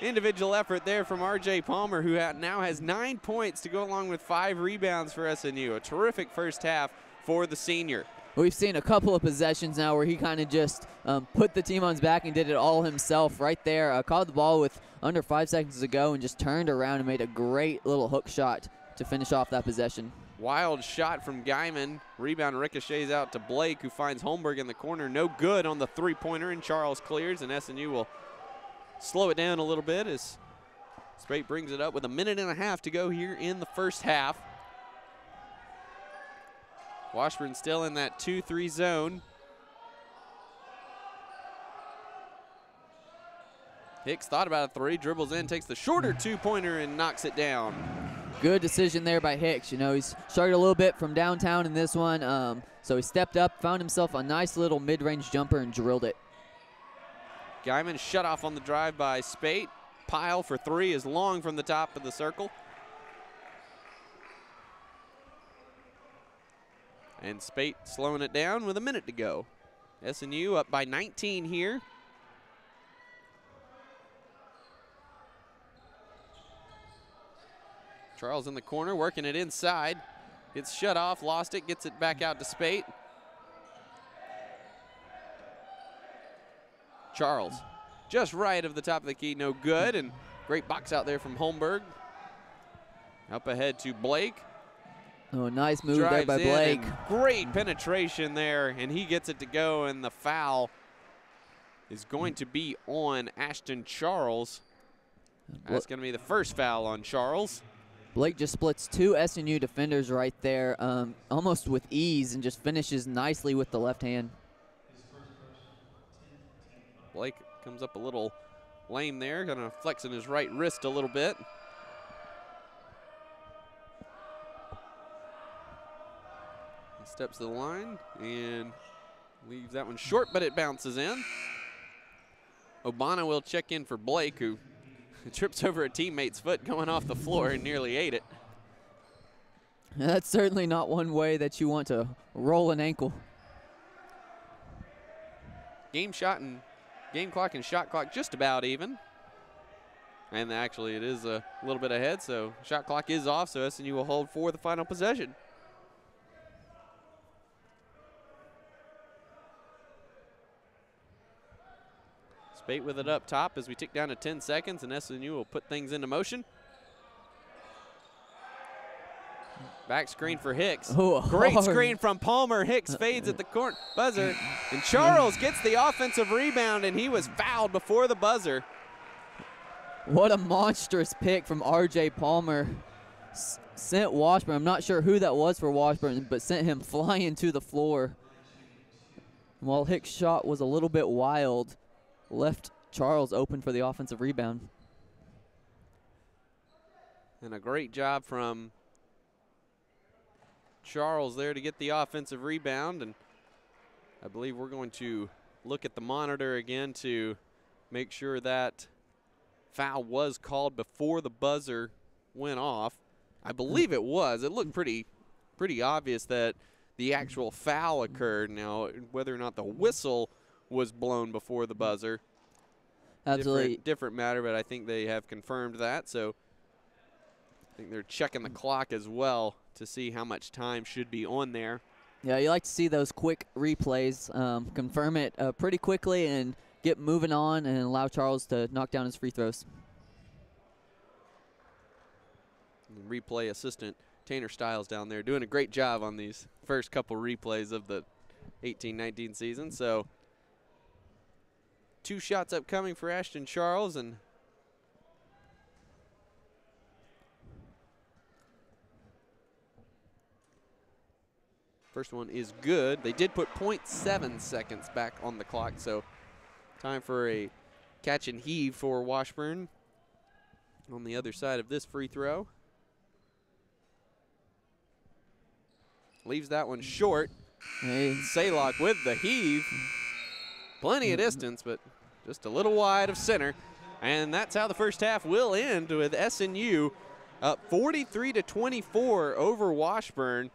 individual effort there from R.J. Palmer, who now has 9 points to go along with 5 rebounds for SNU. A terrific first half for the senior. We've seen a couple of possessions now where he kind of just put the team on his back and did it all himself right there. Caught the ball with under 5 seconds to go and just turned around and made a great little hook shot to finish off that possession. Wild shot from Guyman. Rebound ricochets out to Blake, who finds Holmberg in the corner. No good on the 3-pointer, and Charles clears, and SNU will slow it down a little bit as Spate brings it up with 1.5 minutes to go here in the first half. Washburn still in that 2-3 zone. Hicks thought about a 3, dribbles in, takes the shorter 2-pointer and knocks it down. Good decision there by Hicks. He's started a little bit from downtown in this one, so he stepped up, found himself a nice little mid-range jumper and drilled it. Guyman shut off on the drive by Spate. Pyle for 3 is long from the top of the circle. And Spate slowing it down with 1 minute to go. SNU up by 19 here. Charles in the corner, working it inside. Gets shut off, lost it, gets it back out to Spate. Charles, just right of the top of the key, no good, and great box out there from Holmberg. Up ahead to Blake. Oh, nice move there by Blake. Great penetration there, and he gets it to go, and the foul is going to be on Ashton Charles. That's going to be the first foul on Charles. Blake just splits 2 SNU defenders right there, almost with ease, and just finishes nicely with the left hand. Blake comes up a little lame there, kind of flexing his right wrist a little bit. He steps to the line and leaves that one short, but it bounces in. Obana will check in for Blake, who trips over a teammate's foot going off the floor and nearly ate it. That's certainly not one way that you want to roll an ankle. Game clock and shot clock just about even. And actually, it is a little bit ahead, so shot clock is off, so SNU will hold for the final possession. Spate with it up top as we tick down to 10 seconds, and SNU will put things into motion. Back screen for Hicks. Oh, great hard. screen from Palmer. Hicks fades at the corner buzzer, and Charles gets the offensive rebound, and he was fouled before the buzzer. What a monstrous pick from R.J. Palmer. Sent Washburn, I'm not sure who that was for Washburn, but sent him flying to the floor. While Hicks' shot was a little bit wild, left Charles open for the offensive rebound. And a great job from Charles there to get the offensive rebound. And I believe we're going to look at the monitor again to make sure that foul was called before the buzzer went off. I believe it was. It looked pretty obvious that the actual foul occurred. Now, whether or not the whistle was blown before the buzzer, Absolutely. different matter, but I think they have confirmed that. So I think they're checking the clock as well to see how much time should be on there. Yeah, you like to see those quick replays, confirm it pretty quickly and get moving on and allow Charles to knock down his free throws. And replay assistant Tanner Stiles down there doing a great job on these first couple replays of the 18-19 season. So 2 shots upcoming for Ashton Charles, and first one is good. They did put 0.7 seconds back on the clock, so time for a catch and heave for Washburn on the other side of this free throw. Leaves that one short. Hey. Saylock with the heave. Plenty of distance, but just a little wide of center. And that's how the first half will end, with SNU up 43-24 over Washburn.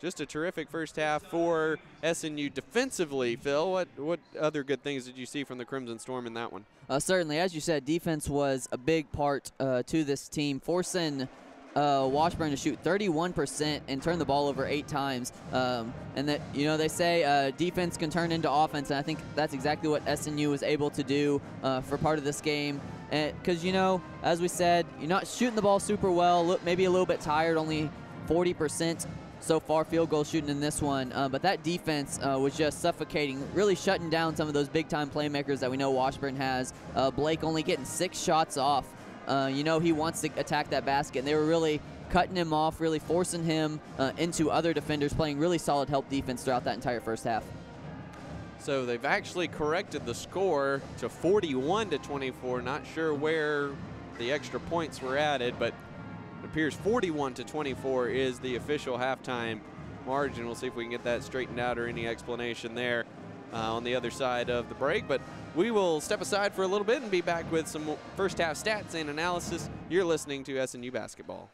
Just a terrific first half for SNU defensively. Phil, what other good things did you see from the Crimson Storm in that one? Certainly, as you said, defense was a big part to this team, forcing Washburn to shoot 31% and turn the ball over 8 times. And that, they say defense can turn into offense, and I think that's exactly what SNU was able to do for part of this game. Because, as we said, you're not shooting the ball super well, maybe a little bit tired, only 40% so far field goal shooting in this one. But that defense was just suffocating, really shutting down some of those big-time playmakers that we know Washburn has. Blake only getting 6 shots off. He wants to attack that basket, and they were really cutting him off, really forcing him into other defenders, playing really solid help defense throughout that entire first half. So they've actually corrected the score to 41-24. Not sure where the extra points were added, but it appears 41-24 is the official halftime margin. We'll see if we can get that straightened out or any explanation there on the other side of the break. But we will step aside for a little bit and be back with some first half stats and analysis. You're listening to SNU Basketball.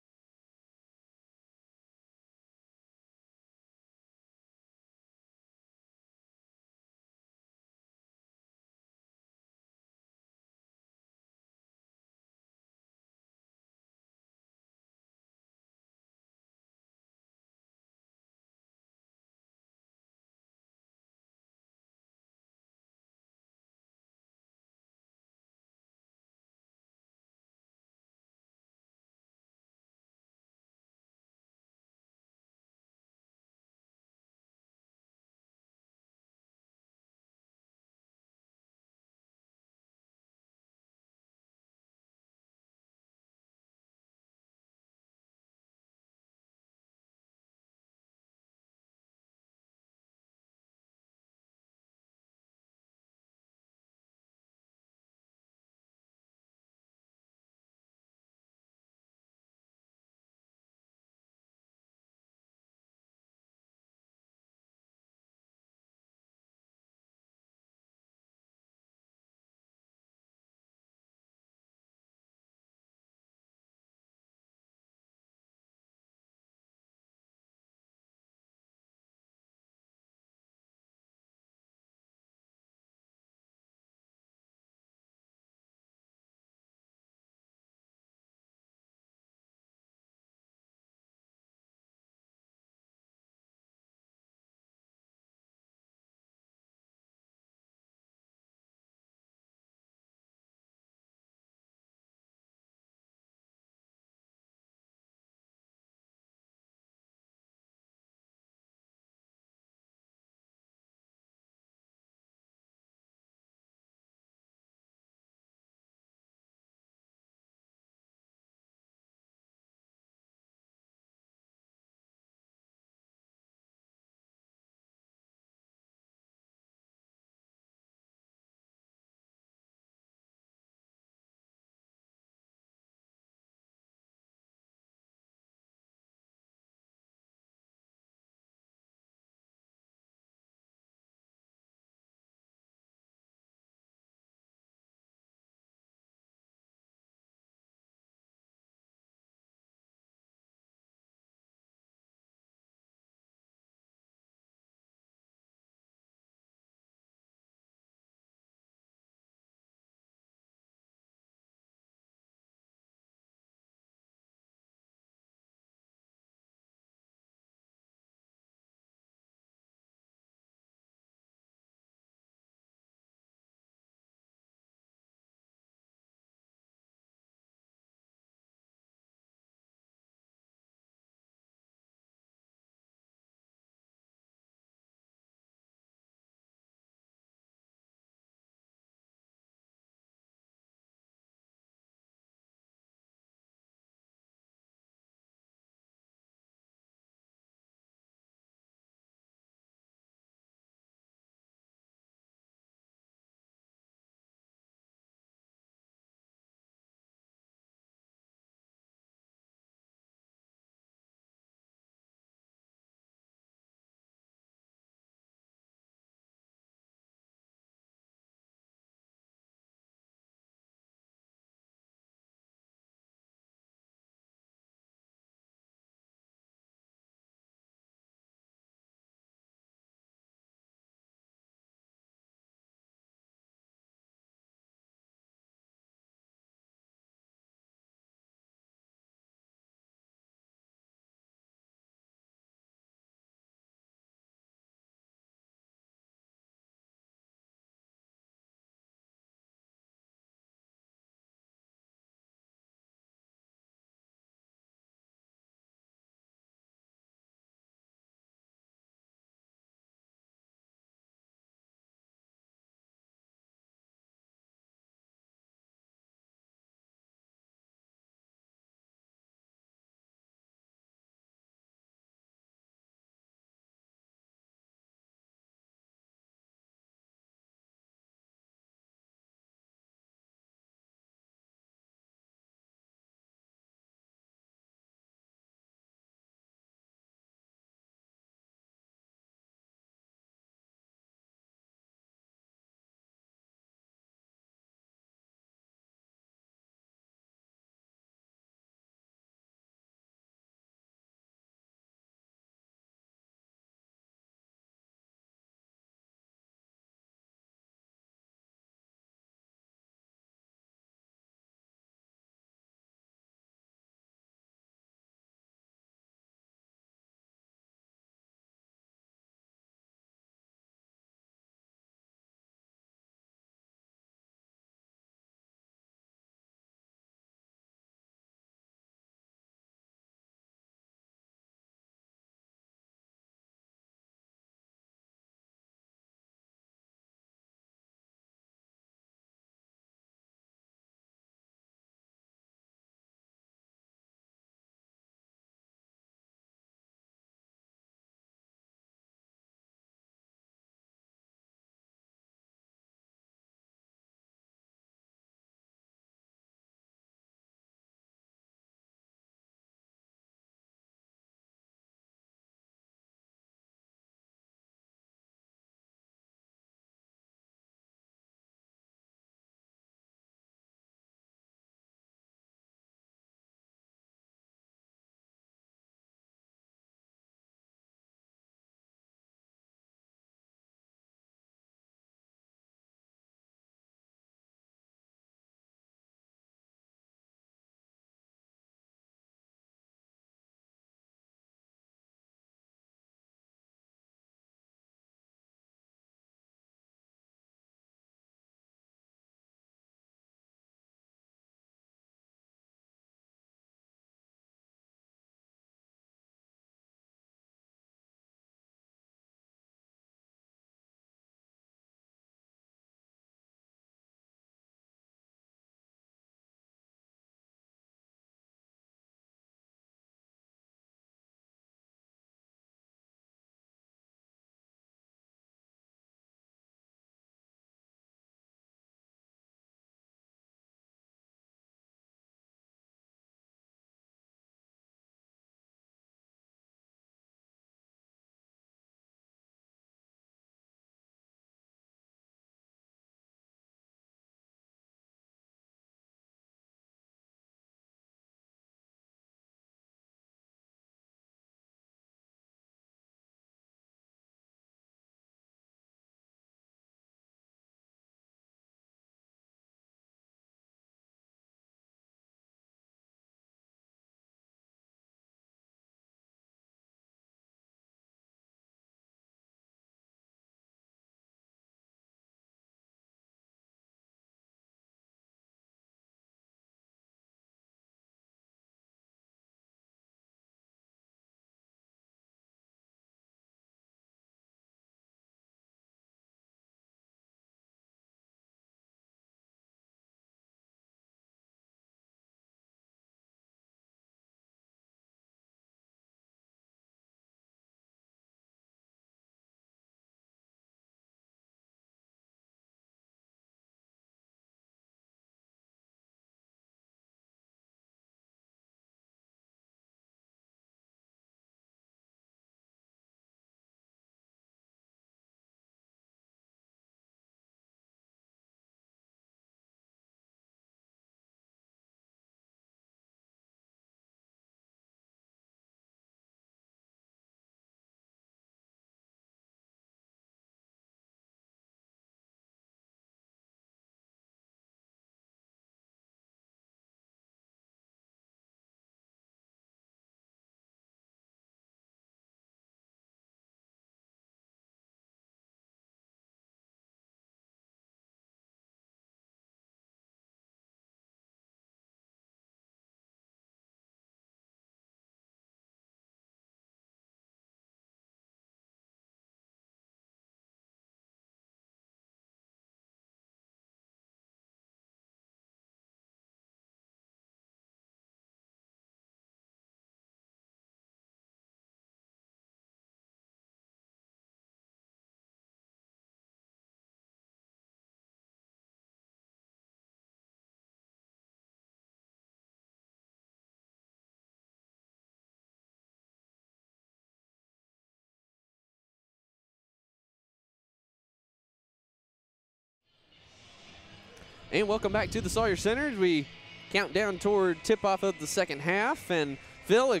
And welcome back to the Sawyer Center as we count down toward tip-off of the second half. And Phil, a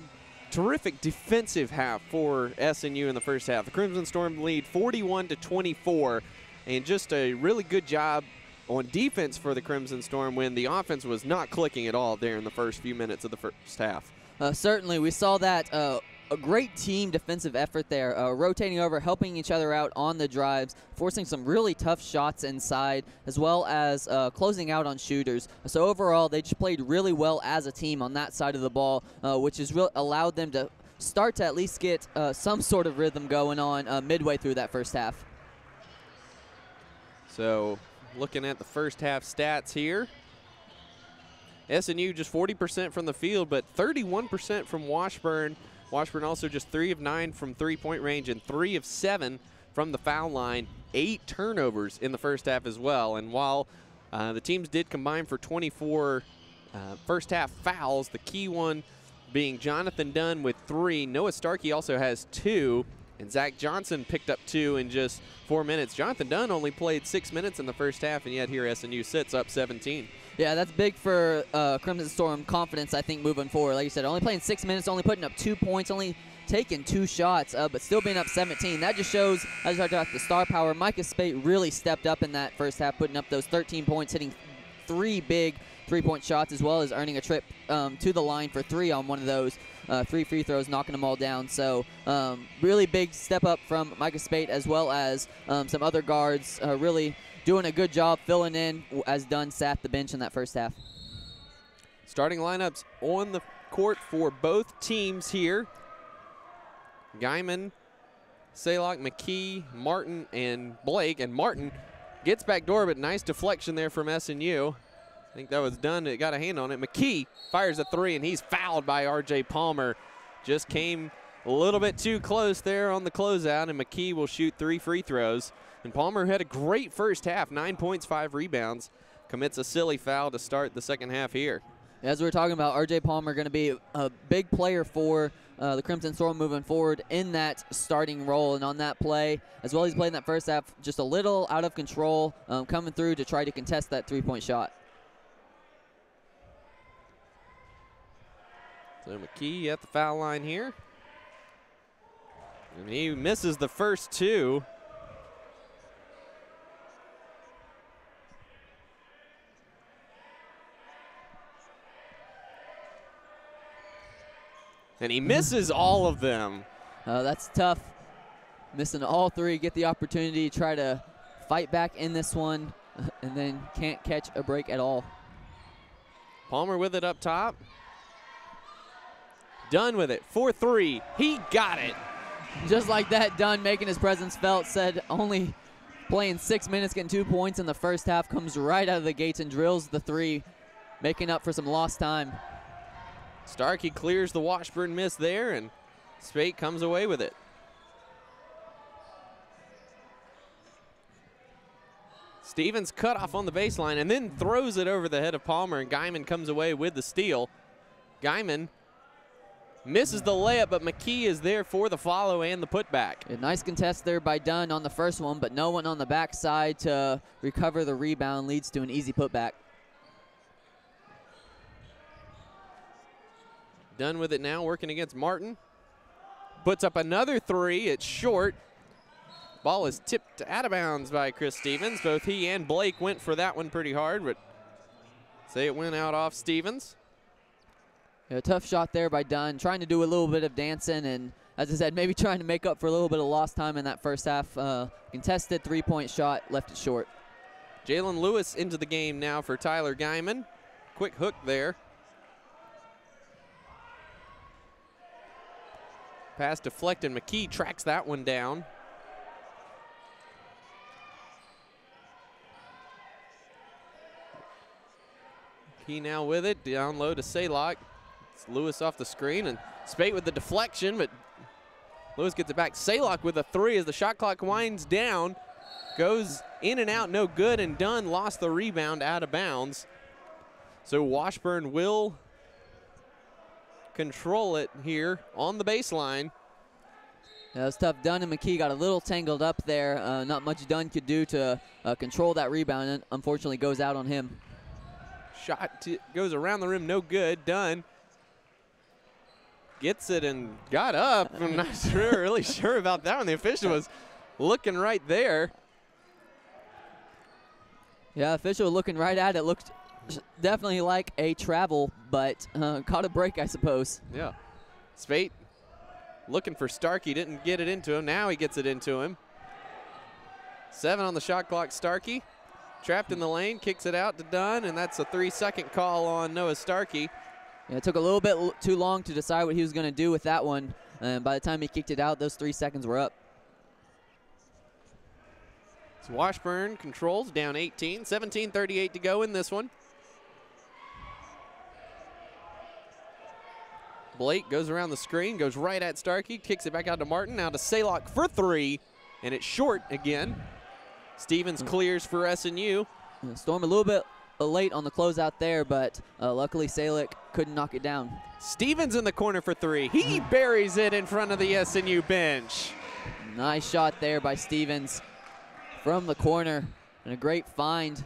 terrific defensive half for SNU in the first half. The Crimson Storm lead 41-24, and just a really good job on defense for the Crimson Storm when the offense was not clicking at all there in the first few minutes of the first half. Certainly, we saw that a great team defensive effort there, rotating over, helping each other out on the drives, forcing some really tough shots inside, as well as closing out on shooters. So overall, they just played really well as a team on that side of the ball, which has allowed them to start to at least get some sort of rhythm going on midway through that first half. So looking at the first half stats here, SNU just 40% from the field, but 31% from Washburn. Washburn also just 3 of 9 from three-point range and 3 of 7 from the foul line. 8 turnovers in the first half as well. And while the teams did combine for 24 first half fouls, the key one being Jonathan Dunn with 3. Noah Starkey also has 2. And Zach Johnson picked up 2 in just 4 minutes. Jonathan Dunn only played 6 minutes in the first half, and yet here SNU sits up 17. Yeah, that's big for Crimson Storm confidence, I think, moving forward. Like you said, only playing 6 minutes, only putting up 2 points, only taking 2 shots, but still being up 17. That just shows, as I talked about, the star power. Micah Spate really stepped up in that first half, putting up those 13 points, hitting 3 big three-point shots, as well as earning a trip to the line for 3 on one of those 3 free throws, knocking them all down. So really big step up from Micah Spate, as well as some other guards really doing a good job filling in as Dunn sat the bench in that first half. Starting lineups on the court for both teams here. Guyman, Saylock, McKee, Martin, and Blake. And Martin gets back door, but nice deflection there from SNU. I think that was Dunn that got a hand on it. McKee fires a 3, and he's fouled by R.J. Palmer. Just came a little bit too close there on the closeout, and McKee will shoot 3 free throws. And Palmer had a great first half, 9 points, 5 rebounds. Commits a silly foul to start the second half here. As we were talking about, R.J. Palmer going to be a big player for the Crimson Storm moving forward in that starting role. And on that play, as well as he played in that first half, just a little out of control, coming through to try to contest that 3-point shot. So McKee at the foul line here. And he misses the first 2. And he misses all of them. That's tough. Missing all 3, get the opportunity, try to fight back in this one, and then can't catch a break at all. Palmer with it up top. Dunn with it, 4-3. He got it. Just like that, Dunn making his presence felt, said only playing 6 minutes, getting 2 points in the first half, comes right out of the gates and drills the 3, making up for some lost time. Starkey clears the Washburn miss there, and Spate comes away with it. Stevens cut off on the baseline and then throws it over the head of Palmer, and Guyman comes away with the steal. Guyman misses the layup, but McKee is there for the follow and the putback. A nice contest there by Dunn on the first one, but no one on the backside to recover the rebound, leads to an easy putback. Dunn with it now, working against Martin. Puts up another 3. It's short. Ball is tipped out of bounds by Chris Stevens. Both he and Blake went for that one pretty hard, but say it went out off Stevens. A tough shot there by Dunn, trying to do a little bit of dancing, and as I said, maybe trying to make up for a little bit of lost time in that first half. Contested 3-point shot, left it short. Jalen Lewis into the game now for Tyler Guyman. Quick hook there. Pass deflected. McKee tracks that one down. McKee now with it. Down low to Saylock. It's Lewis off the screen, and Spate with the deflection, but Lewis gets it back. Saylock with a 3 as the shot clock winds down. Goes in and out, no good, and Dunn lost the rebound out of bounds. So Washburn will control it here on the baseline. Yeah, it was tough. Dunn and McKee got a little tangled up there. Not much Dunn could do to control that rebound, and unfortunately goes out on him. Shot goes around the rim, no good. Dunn gets it and got up. I'm not really sure about that one. The official was looking right there. Yeah, official looking right at it. Looked definitely like a travel, but caught a break, I suppose. Yeah. Spate looking for Starkey, didn't get it into him. Now he gets it into him. 7 on the shot clock, Starkey. Trapped in the lane, kicks it out to Dunn, and that's a 3-second call on Noah Starkey. Yeah, it took a little bit too long to decide what he was going to do with that one. And by the time he kicked it out, those 3 seconds were up. So Washburn controls, down 18, 17:38 to go in this one. Blake goes around the screen, goes right at Starkey, kicks it back out to Martin, now to Saylock for 3, and it's short again. Stevens clears for SNU. Storm a little bit late on the closeout there, but luckily Saylock couldn't knock it down. Stevens in the corner for 3. He buries it in front of the SNU bench. Nice shot there by Stevens from the corner, and a great find.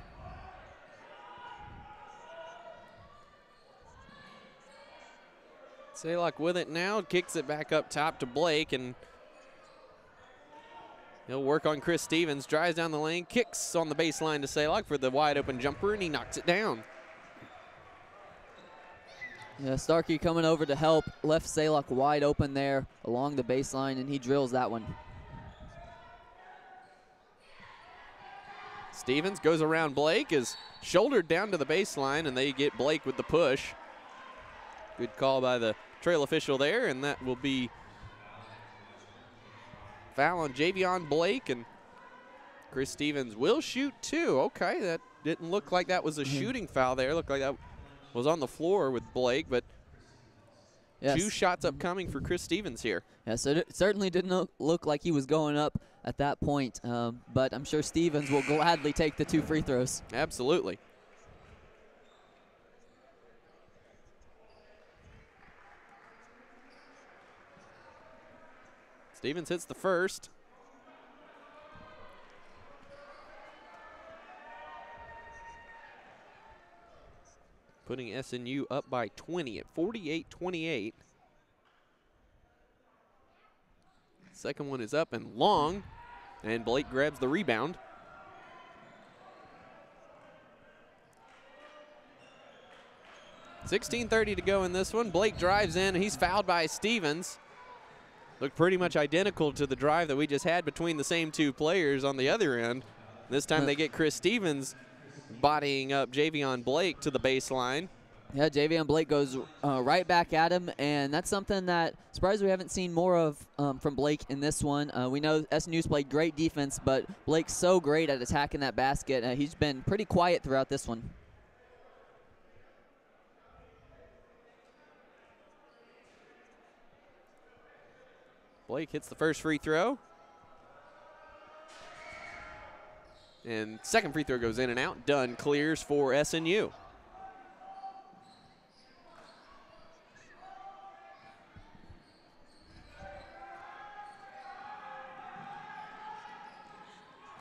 Saylock with it now, kicks it back up top to Blake, and he'll work on Chris Stevens, drives down the lane, kicks on the baseline to Saylock for the wide open jumper, and he knocks it down. Yeah, Starkey coming over to help, left Saylock wide open there along the baseline, and he drills that one. Stevens goes around Blake, is shouldered down to the baseline, and they get Blake with the push. Good call by the trail official there, and that will be foul on Javion Blake, and Chris Stevens will shoot 2. Okay, that didn't look like that was a shooting foul there. Looked like that was on the floor with Blake, but yes. 2 shots upcoming for Chris Stevens here. Yeah, so it certainly didn't look like he was going up at that point, but I'm sure Stevens will gladly take the 2 free throws. Absolutely. Stevens hits the first. Putting SNU up by 20 at 48-28. Second one is up and long, and Blake grabs the rebound. $16:30 to go in this one. Blake drives in, and he's fouled by Stevens. Looked pretty much identical to the drive that we just had between the same 2 players on the other end. This time they get Chris Stevens bodying up Javion Blake to the baseline. Yeah, Javion Blake goes right back at him, and that's something that surprised we haven't seen more of from Blake in this one. We know SNU's played great defense, but Blake's so great at attacking that basket. He's been pretty quiet throughout this one. Blake hits the first free throw. And second free throw goes in and out. Dunn clears for SNU.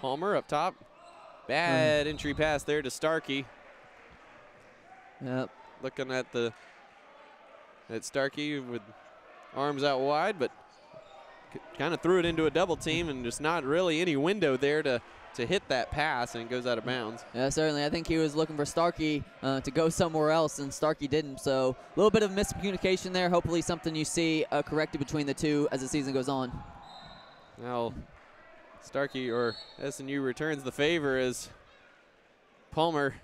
Palmer up top. Bad entry pass there to Starkey. Yep. Looking at Starkey with arms out wide, but kind of threw it into a double team, and just not really any window there to hit that pass, and it goes out of bounds. Yeah, certainly. I think he was looking for Starkey to go somewhere else, and Starkey didn't. So a little bit of miscommunication there. Hopefully something you see corrected between the 2 as the season goes on. Now Starkey, or SNU, returns the favor as Palmer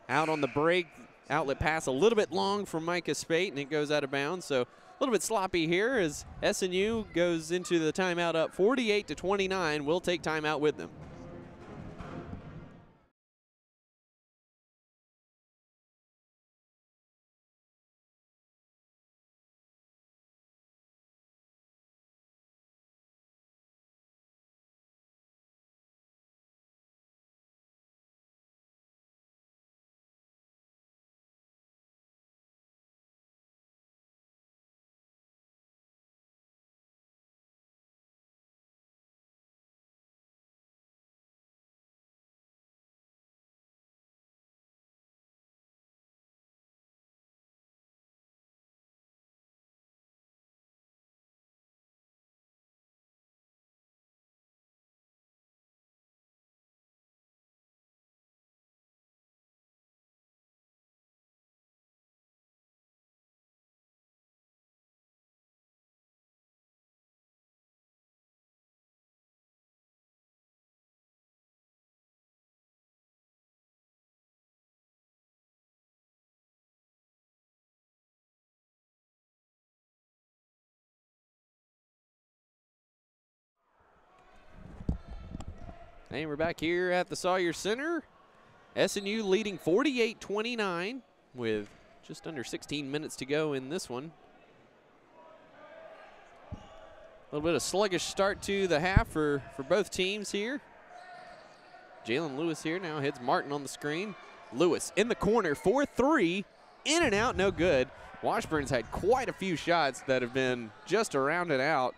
out on the break. Outlet pass a little bit long from Micah Spate, and it goes out of bounds. So a little bit sloppy here as SNU goes into the timeout up 48-29. We'll take timeout with them. And we're back here at the Sawyer Center. SNU leading 48-29 with just under 16 minutes to go in this one. A little bit of sluggish start to the half for both teams here. Jalen Lewis here now hits Martin on the screen. Lewis in the corner for 3. In and out, no good. Washburn's had quite a few shots that have been just around and out.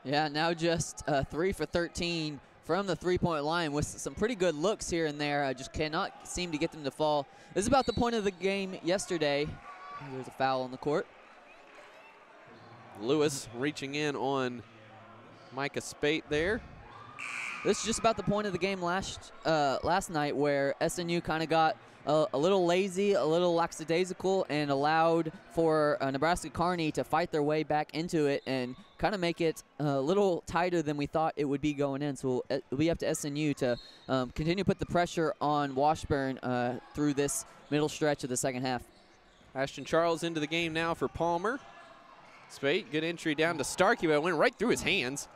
Yeah, now just 3 for 13 from the three-point line with some pretty good looks here and there. I just cannot seem to get them to fall. This is about the point of the game yesterday. There's a foul on the court. Lewis reaching in on Micah Spate there. This is just about the point of the game last night where SNU kind of got a little lazy, a little lackadaisical, and allowed for Nebraska-Kearney to fight their way back into it and kind of make it a little tighter than we thought it would be going in. So it'll be up to SNU to continue to put the pressure on Washburn through this middle stretch of the second half. Ashton Charles into the game now for Palmer. Spate, good entry down to Starkey, but it went right through his hands.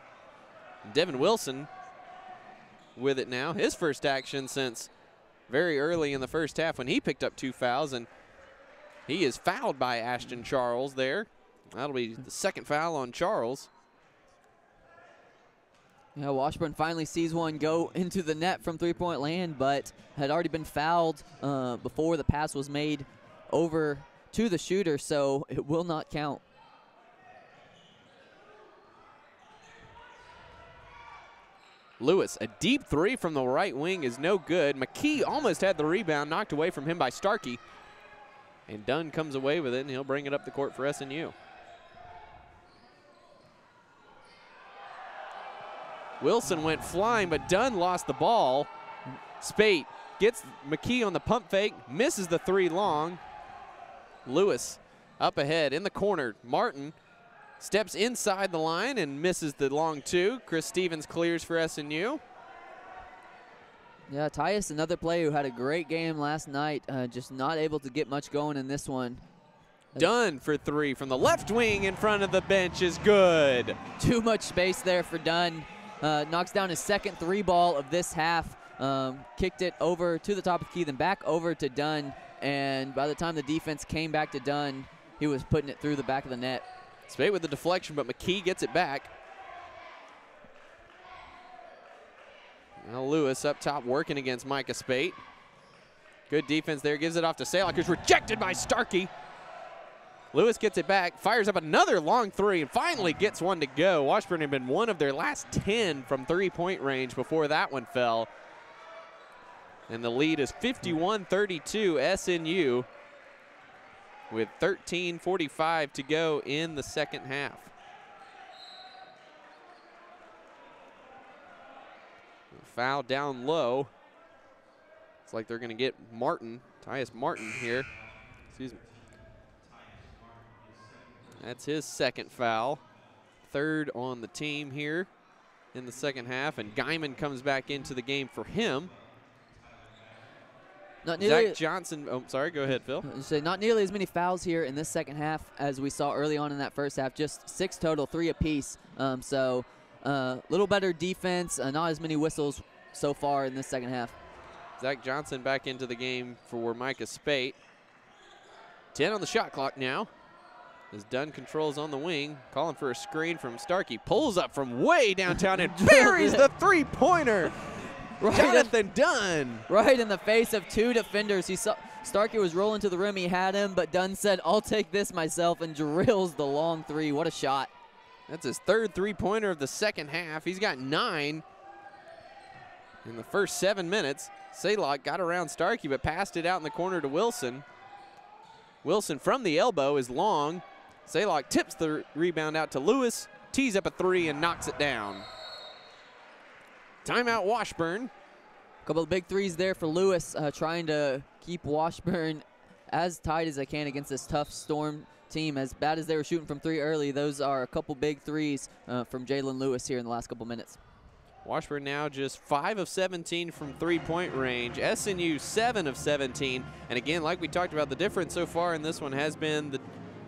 Devin Wilson with it now. His first action since very early in the first half when he picked up 2 fouls, and he is fouled by Ashton Charles there. That'll be the second foul on Charles. Yeah, Washburn finally sees one go into the net from three-point land, but had already been fouled before the pass was made over to the shooter, so it will not count. Lewis, a deep 3 from the right wing is no good. McKee almost had the rebound, knocked away from him by Starkey. And Dunn comes away with it, and he'll bring it up the court for SNU. Wilson went flying, but Dunn lost the ball. Spate gets McKee on the pump fake, misses the 3 long. Lewis up ahead in the corner. Martin steps inside the line and misses the long 2. Chris Stevens clears for SNU. Yeah, Tyus, another player who had a great game last night, just not able to get much going in this one. Dunn for 3 from the left wing in front of the bench is good. Too much space there for Dunn. Knocks down his second 3 ball of this half. Kicked it over to the top of the key, then back over to Dunn. And by the time the defense came back to Dunn, he was putting it through the back of the net. Spate with the deflection, but McKee gets it back. Now Lewis up top working against Micah Spate. Good defense there, gives it off to Saylock, who's rejected by Starkey. Lewis gets it back, fires up another long 3, and finally gets one to go. Washburn had been one of their last 10 from three-point range before that one fell. And the lead is 51-32 SNU with 13:45 to go in the second half. Foul down low. It's like they're going to get Martin, Tyus Martin here. Excuse me. That's his second foul. 3rd on the team here in the second half, and Guyman comes back into the game for him. Zach Johnson, oh, sorry, go ahead, Phil. Not nearly as many fouls here in this second half as we saw early on in that first half, just 6 total, 3 apiece. So a little better defense, not as many whistles so far in this second half. Zach Johnson back into the game for Micah Spate. 10 on the shot clock now. As Dunn controls on the wing, calling for a screen from Starkey. Pulls up from way downtown and buries the 3-pointer. Jonathan Dunn. Right in the face of 2 defenders. He saw Starkey was rolling to the rim. He had him, but Dunn said, "I'll take this myself," and drills the long 3. What a shot. That's his 3rd 3-pointer of the second half. He's got 9 in the first 7 minutes. Saylock got around Starkey, but passed it out in the corner to Wilson. Wilson from the elbow is long. Saylock tips the rebound out to Lewis, tees up a 3 and knocks it down. Timeout Washburn. A couple of big 3s there for Lewis, trying to keep Washburn as tight as they can against this tough Storm team. As bad as they were shooting from 3 early, those are a couple big 3s from Jalen Lewis here in the last couple minutes. Washburn now just 5 of 17 from three-point range. SNU 7 of 17. And again, like we talked about, the difference so far in this one has been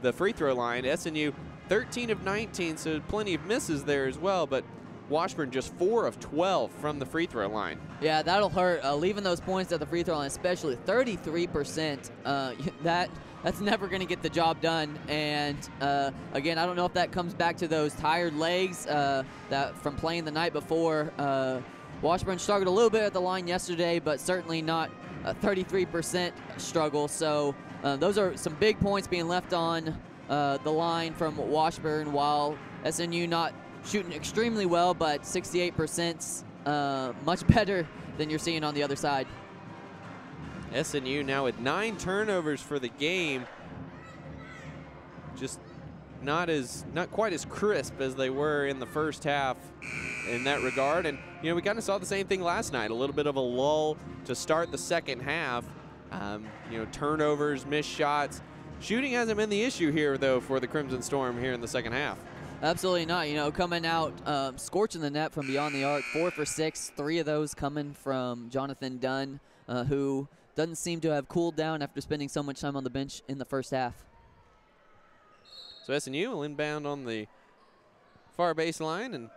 the free throw line. SNU 13 of 19, so plenty of misses there as well. But Washburn just 4 of 12 from the free throw line. Yeah, that'll hurt. Leaving those points at the free throw line, especially 33%, that's never going to get the job done. And again, I don't know if that comes back to those tired legs that from playing the night before. Washburn struggled a little bit at the line yesterday, but certainly not a 33% struggle. So those are some big points being left on the line from Washburn, while SNU not shooting extremely well, but 68%, much better than you're seeing on the other side. SNU now with 9 turnovers for the game. Just not quite as crisp as they were in the first half in that regard. And, you know, we kind of saw the same thing last night, a little bit of a lull to start the second half. You know, turnovers, missed shots. Shooting hasn't been the issue here, though, for the Crimson Storm here in the second half. Absolutely not. You know, coming out, scorching the net from beyond the arc, 4 for 6, 3 of those coming from Jonathan Dunn, who doesn't seem to have cooled down after spending so much time on the bench in the first half. So SNU will inbound on the far baseline, and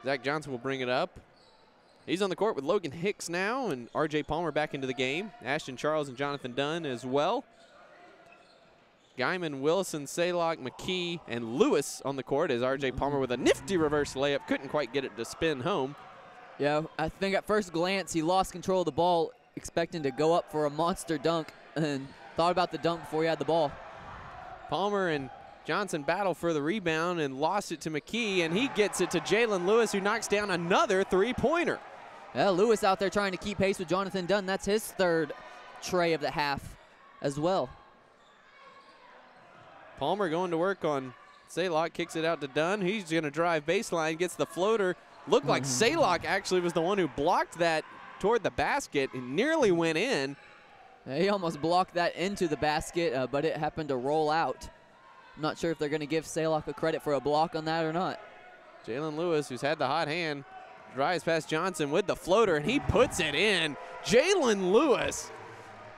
Zach Johnson will bring it up. He's on the court with Logan Hicks now, and R.J. Palmer back into the game. Ashton Charles and Jonathan Dunn as well. Guyman, Wilson, Saylock, McKee, and Lewis on the court as R.J. Palmer with a nifty reverse layup. Couldn't quite get it to spin home. Yeah, I think at first glance he lost control of the ball, expecting to go up for a monster dunk, and thought about the dunk before he had the ball. Palmer and Johnson battle for the rebound and lost it to McKee, and he gets it to Jalen Lewis, who knocks down another three-pointer. Yeah, Lewis out there trying to keep pace with Jonathan Dunn. That's his third tray of the half as well. Palmer going to work on Saylock, kicks it out to Dunn. He's going to drive baseline, gets the floater. Looked like Saylock actually was the one who blocked that toward the basket. It nearly went in. Yeah, he almost blocked that into the basket, but it happened to roll out. I'm not sure if they're going to give Saylock a credit for a block on that or not. Jalen Lewis, who's had the hot hand, drives past Johnson with the floater, and he puts it in. Jalen Lewis,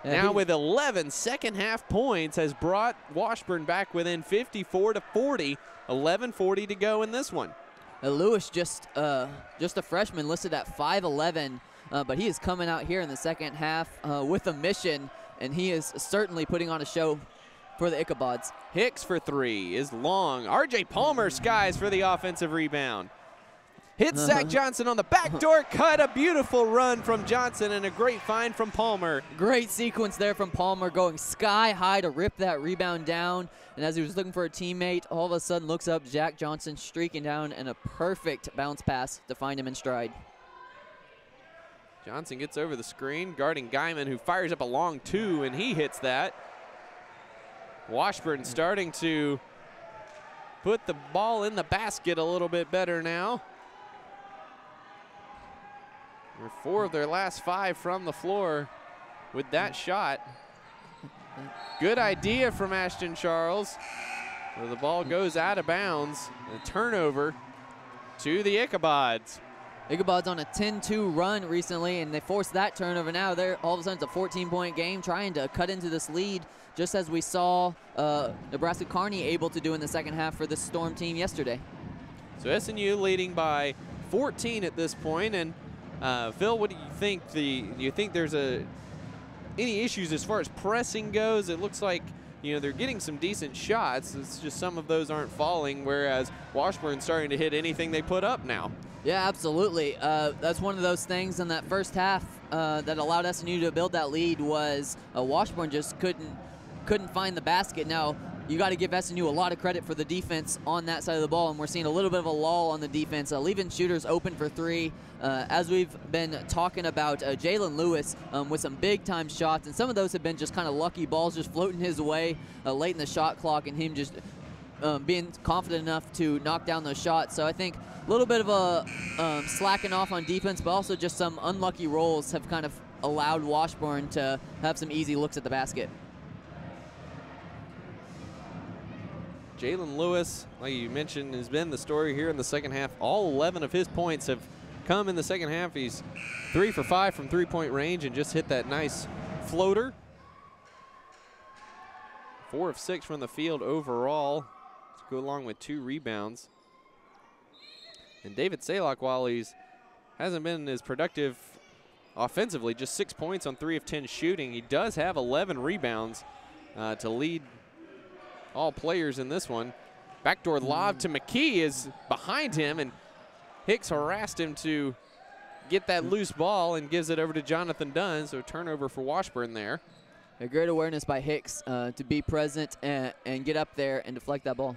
now with 11 second-half points, has brought Washburn back within 54-40. 11:40 to go in this one. Lewis, just a freshman, listed at 5'11", but he is coming out here in the second half with a mission, and he is certainly putting on a show for the Ichabods. Hicks for 3 is long. R.J. Palmer skies for the offensive rebound. Hits Zach Johnson on the backdoor cut. A beautiful run from Johnson and a great find from Palmer. Great sequence there from Palmer, going sky high to rip that rebound down. And as he was looking for a teammate, all of a sudden looks up, Jack Johnson streaking down, and a perfect bounce pass to find him in stride. Johnson gets over the screen, guarding Guyman, who fires up a long 2, and he hits that. Washburn starting to put the ball in the basket a little bit better now. They're 4 of their last 5 from the floor with that shot. Good idea from Ashton Charles. Where the ball goes out of bounds. A turnover to the Ichabods. Ichabods on a 10-2 run recently, and they forced that turnover. Now they're all of a sudden it's a 14-point game, trying to cut into this lead, just as we saw Nebraska-Kearney able to do in the second half for the Storm team yesterday. So SNU leading by 14 at this point. And Phil, what do you think? Do you think there's any issues as far as pressing goes? It looks like, you know, they're getting some decent shots. It's just some of those aren't falling, whereas Washburn's starting to hit anything they put up now. Yeah, absolutely. That's one of those things in that first half that allowed SNU to build that lead was Washburn just couldn't find the basket. Now, you got to give SNU a lot of credit for the defense on that side of the ball, and we're seeing a little bit of a lull on the defense, leaving shooters open for 3. As we've been talking about Jalen Lewis with some big-time shots, and some of those have been just kind of lucky balls just floating his way late in the shot clock, and him just being confident enough to knock down those shots. So I think a little bit of a slacking off on defense, but also just some unlucky rolls have kind of allowed Washburn to have some easy looks at the basket. Jalen Lewis, like you mentioned, has been the story here in the second half. All 11 of his points have come in the second half. He's 3 for 5 from three-point range and just hit that nice floater. 4 of 6 from the field overall, to go along with 2 rebounds. And David Saylock, while hasn't been as productive offensively, just 6 points on 3 of 10 shooting, he does have 11 rebounds to lead all players in this one. Backdoor lob to McKee is behind him, and Hicks harassed him to get that loose ball and gives it over to Jonathan Dunn, so turnover for Washburn there. A great awareness by Hicks to be present and get up there and deflect that ball.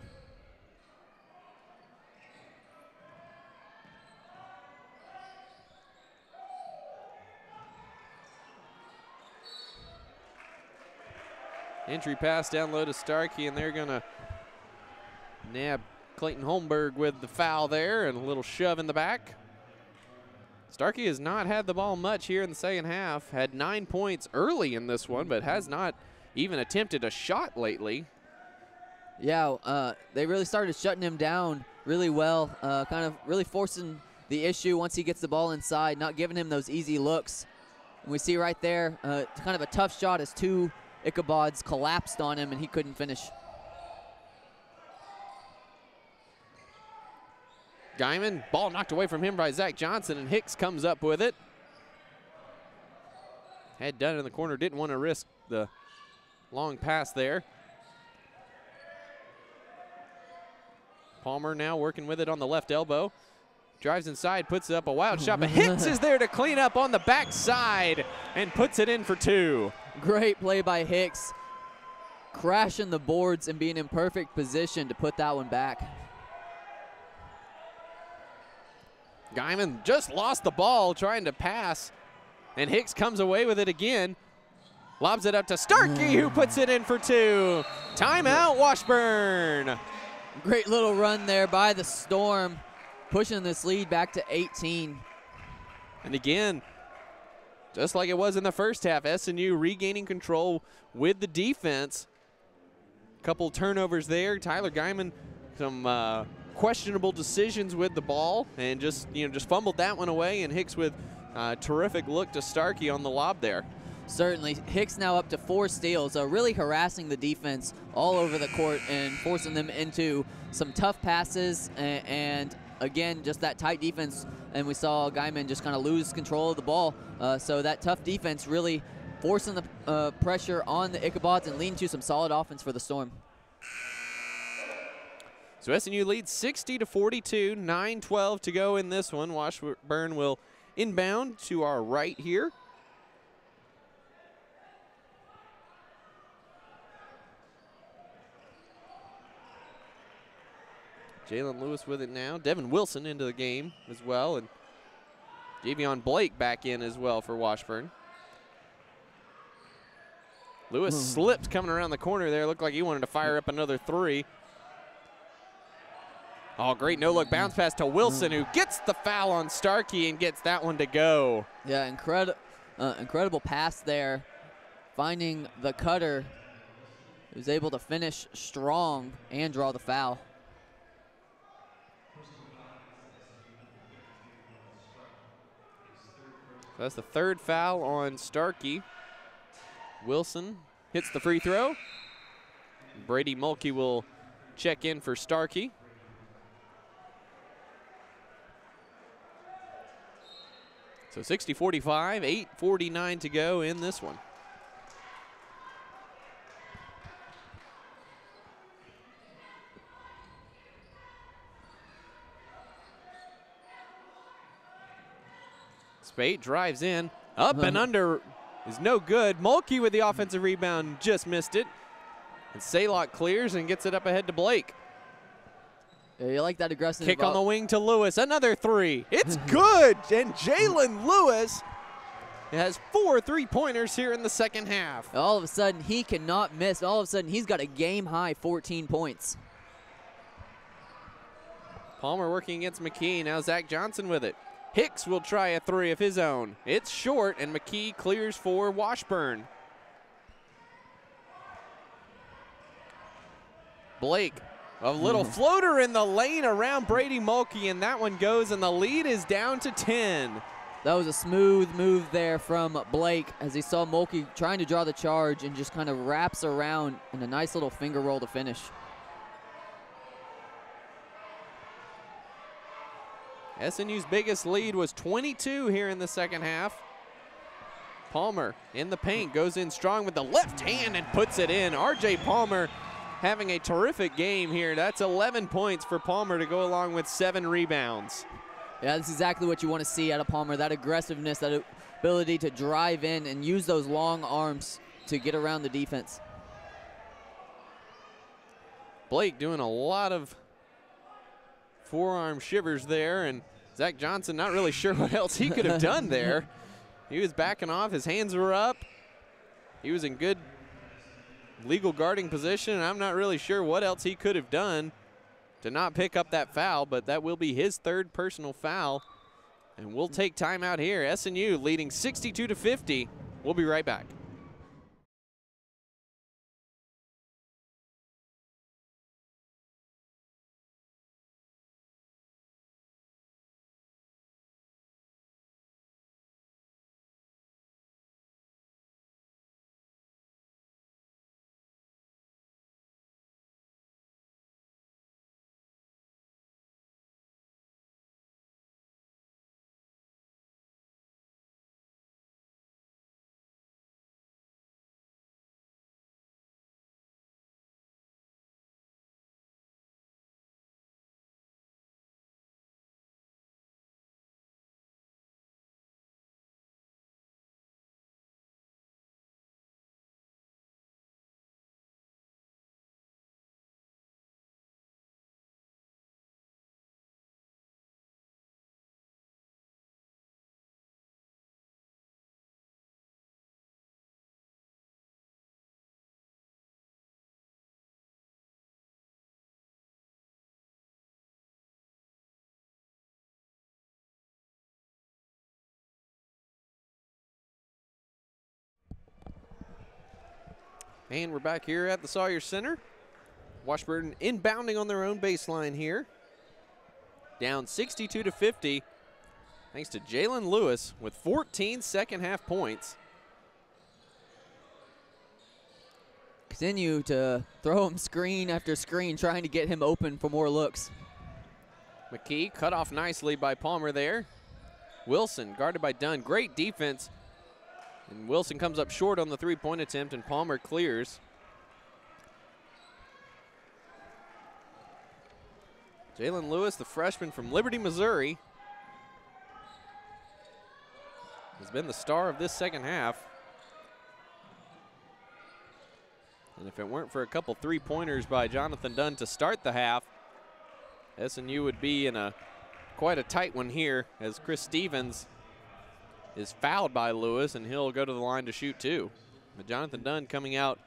Entry pass down low to Starkey, and they're going to nab Clayton Holmberg with the foul there and a little shove in the back. Starkey has not had the ball much here in the second half. Had 9 points early in this one, but has not even attempted a shot lately. Yeah, they really started shutting him down really well, kind of really forcing the issue once he gets the ball inside, not giving him those easy looks. And we see right there, kind of a tough shot as 2 Ichabods collapsed on him and he couldn't finish. Guyman, ball knocked away from him by Zach Johnson, and Hicks comes up with it. Had Dunn in the corner, didn't want to risk the long pass there. Palmer now working with it on the left elbow. Drives inside, puts up a wild shot, but Hicks is there to clean up on the backside and puts it in for 2. Great play by Hicks, crashing the boards and being in perfect position to put that one back. Guyman just lost the ball trying to pass, and Hicks comes away with it again. Lobs it up to Starkey, who puts it in for 2. Timeout, Washburn. Great little run there by the Storm, pushing this lead back to 18. And again, just like it was in the first half, SNU regaining control with the defense. Couple turnovers there. Tyler Guyman, some questionable decisions with the ball, and just fumbled that one away. And Hicks with a terrific look to Starkey on the lob there. Certainly, Hicks now up to 4 steals, really harassing the defense all over the court and forcing them into some tough passes, and again, just that tight defense, and we saw Guyman just kind of lose control of the ball. So that tough defense really forcing the pressure on the Ichabods and leading to some solid offense for the Storm. So SNU leads 60-42, 9:12 to go in this one. Washburn will inbound to our right here. Jalen Lewis with it now. Devin Wilson into the game as well, and Javion Blake back in as well for Washburn. Lewis slipped coming around the corner there. Looked like he wanted to fire up another 3. Oh, great no-look bounce pass to Wilson, who gets the foul on Starkey and gets that one to go. Yeah, incredible pass there. Finding the cutter, he was able to finish strong and draw the foul. So that's the 3rd foul on Starkey. Wilson hits the free throw. Brady Mulkey will check in for Starkey. So 60-45, 8:49 to go in this one. Spate drives in, up and under is no good. Mulkey with the offensive rebound, just missed it. And Saylock clears and gets it up ahead to Blake. Yeah, you like that aggressive Kick on the wing to Lewis, another 3. It's good, and Jalen Lewis has 4 3-pointers here in the second half. All of a sudden, he cannot miss. All of a sudden, he's got a game-high 14 points. Palmer working against McKee. Now Zach Johnson with it. Hicks will try a 3 of his own. It's short, and McKee clears for Washburn. Blake, a little floater in the lane around Brady Mulkey, and that one goes, and the lead is down to 10. That was a smooth move there from Blake as he saw Mulkey trying to draw the charge and just kind of wraps around in a nice little finger roll to finish. SNU's biggest lead was 22 here in the second half. Palmer in the paint, goes in strong with the left hand and puts it in. RJ Palmer having a terrific game here. That's 11 points for Palmer to go along with 7 rebounds. Yeah, that's exactly what you want to see out of Palmer, that aggressiveness, that ability to drive in and use those long arms to get around the defense. Blake doing a lot of forearm shivers there, and Zach Johnson not really sure what else he could have done there. He was backing off, his hands were up. He was in good legal guarding position, and I'm not really sure what else he could have done to not pick up that foul, but that will be his 3rd personal foul. And we'll take time out here. SNU leading 62-50. We'll be right back. And we're back here at the Sawyer Center. Washburn inbounding on their own baseline here. Down 62-50, thanks to Jalen Lewis with 14 second half points. Continue to throw him screen after screen, trying to get him open for more looks. McKee cut off nicely by Palmer there. Wilson guarded by Dunn. Great defense. And Wilson comes up short on the 3-point attempt, and Palmer clears. Jalen Lewis, the freshman from Liberty, Missouri, has been the star of this second half. And if it weren't for a couple 3-pointers by Jonathan Dunn to start the half, SNU would be in quite a tight one here, as Chris Stevens is fouled by Lewis, and he'll go to the line to shoot 2. But Jonathan Dunn coming out,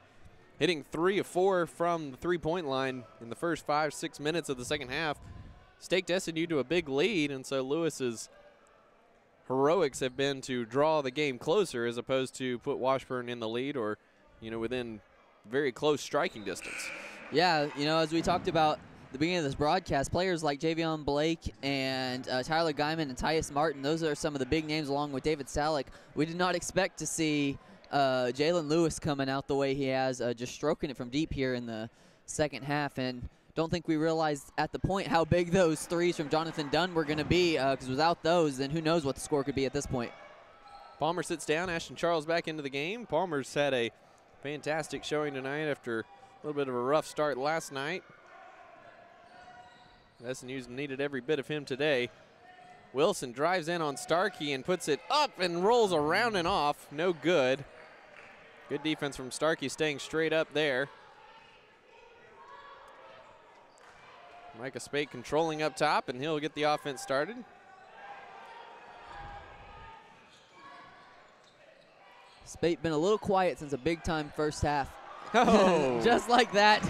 hitting 3 of 4 from the 3-point line in the first 5-6 minutes of the second half, staked SNU to a big lead, and so Lewis's heroics have been to draw the game closer as opposed to put Washburn in the lead or, within very close striking distance. Yeah, as we talked about the beginning of this broadcast, players like Javion Blake and Tyler Guyman and Tyus Martin, those are some of the big names along with David Salick. We did not expect to see Jalen Lewis coming out the way he has, just stroking it from deep here in the second half, and don't think we realized at the point how big those threes from Jonathan Dunn were going to be, because without those, then who knows what the score could be at this point. Palmer sits down. Ashton Charles back into the game. Palmer's had a fantastic showing tonight after a little bit of a rough start last night. SNU's needed every bit of him today. Wilson drives in on Starkey and puts it up and rolls around and off. No good. Good defense from Starkey, staying straight up there. Micah Spate controlling up top, and he'll get the offense started. Spate been a little quiet since a big-time first half. Oh. Just like that.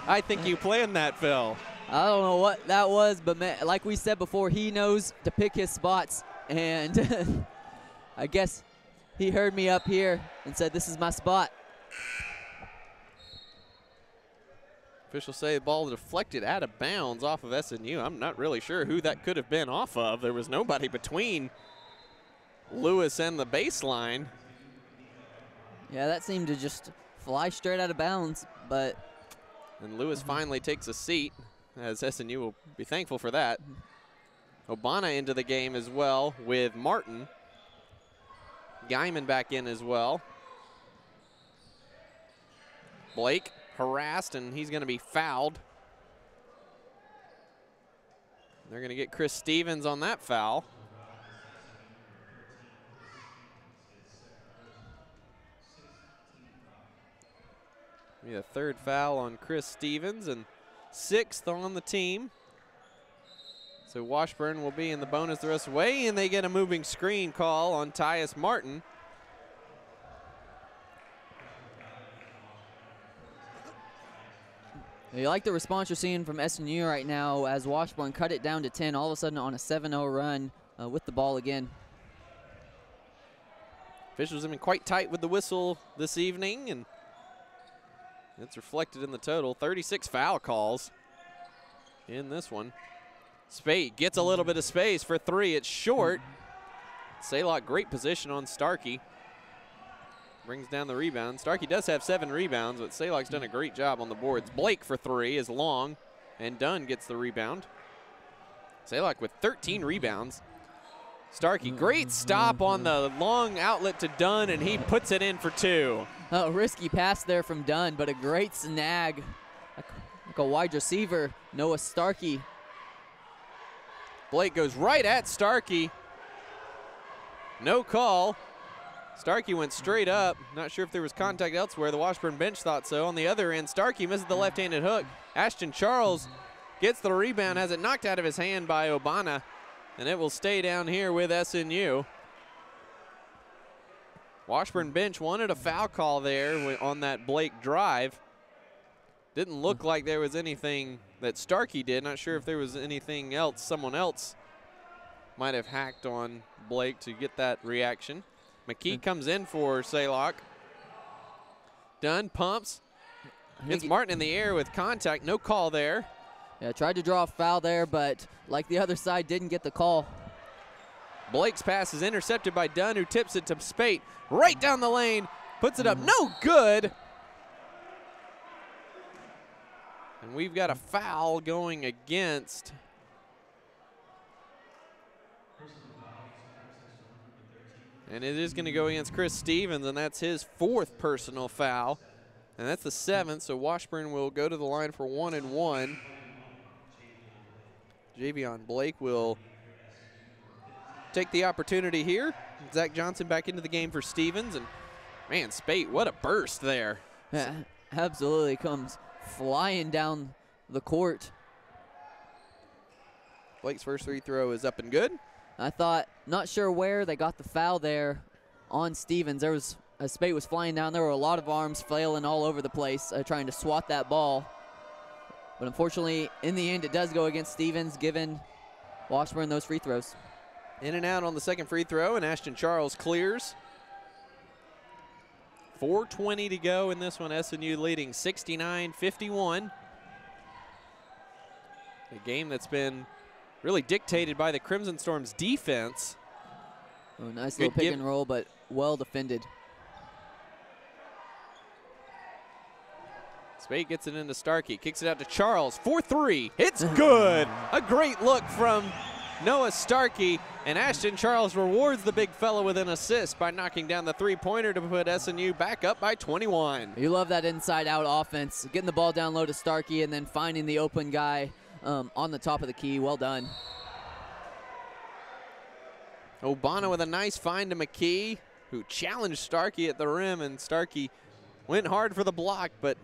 I think you planned that, Phil. I don't know what that was, but man, like we said before, he knows to pick his spots, and I guess he heard me up here and said, this is my spot. Officials say the ball deflected out of bounds off of SNU. I'm not really sure who that could have been off of. There was nobody between Lewis and the baseline. Yeah, that seemed to just fly straight out of bounds, but. And Lewis finally takes a seat, as SNU will be thankful for that. Obana into the game as well with Martin. Guyman back in as well. Blake harassed, and he's going to be fouled. They're going to get Chris Stevens on that foul. Be the third foul on Chris Stevens and 6th on the team. So Washburn will be in the bonus the rest of the way, and they get a moving screen call on Tyus Martin. You like the response you're seeing from SNU right now as Washburn cut it down to 10, all of a sudden on a 7-0 run with the ball again. Officials have been quite tight with the whistle this evening, and it's reflected in the total. 36 foul calls in this one. Spate gets a little bit of space for 3. It's short. Saylock, great position on Starkey. Brings down the rebound. Starkey does have 7 rebounds, but Saylock's done a great job on the boards. Blake for 3 is long, and Dunn gets the rebound. Saylock with 13 rebounds. Starkey, great stop on the long outlet to Dunn, and he puts it in for 2. A risky pass there from Dunn, but a great snag. Like a wide receiver, Noah Starkey. Blake goes right at Starkey. No call. Starkey went straight up. Not sure if there was contact elsewhere. The Washburn bench thought so. On the other end, Starkey misses the left-handed hook. Ashton Charles gets the rebound, has it knocked out of his hand by Obana, and it will stay down here with SNU. Washburn bench wanted a foul call there on that Blake drive. Didn't look like there was anything that Starkey did. Not sure if there was anything else. Someone else might have hacked on Blake to get that reaction. McKee comes in for Saylock. Dunn pumps. Hits Martin in the air with contact. No call there. Yeah, tried to draw a foul there, but like the other side, didn't get the call. Blake's pass is intercepted by Dunn, who tips it to Spate. Right down the lane. Puts it up. No good. And we've got a foul going against and it is going to go against Chris Stevens, and that's his 4th personal foul. And that's the 7th, so Washburn will go to the line for 1 and 1. Javion Blake will take the opportunity here. Zach Johnson back into the game for Stevens, and man, Spate, what a burst there. Yeah, absolutely comes flying down the court. Blake's first free throw is up and good. I thought, not sure where they got the foul there on Stevens. There was, as Spate was flying down, there were a lot of arms flailing all over the place trying to swat that ball. But unfortunately, in the end, it does go against Stevens, giving Washburn those free throws. In and out on the second free throw, and Ashton Charles clears. 4:20 to go in this one. SNU leading 69-51. A game that's been really dictated by the Crimson Storm's defense. Oh, nice little pick and roll, but well defended. Spate gets it into Starkey, kicks it out to Charles, 4-3, it's good! A great look from Noah Starkey, and Ashton Charles rewards the big fella with an assist by knocking down the three-pointer to put SNU back up by 21. You love that inside-out offense, getting the ball down low to Starkey and then finding the open guy on the top of the key. Well done. Obana with a nice find to McKee, who challenged Starkey at the rim, and Starkey went hard for the block, but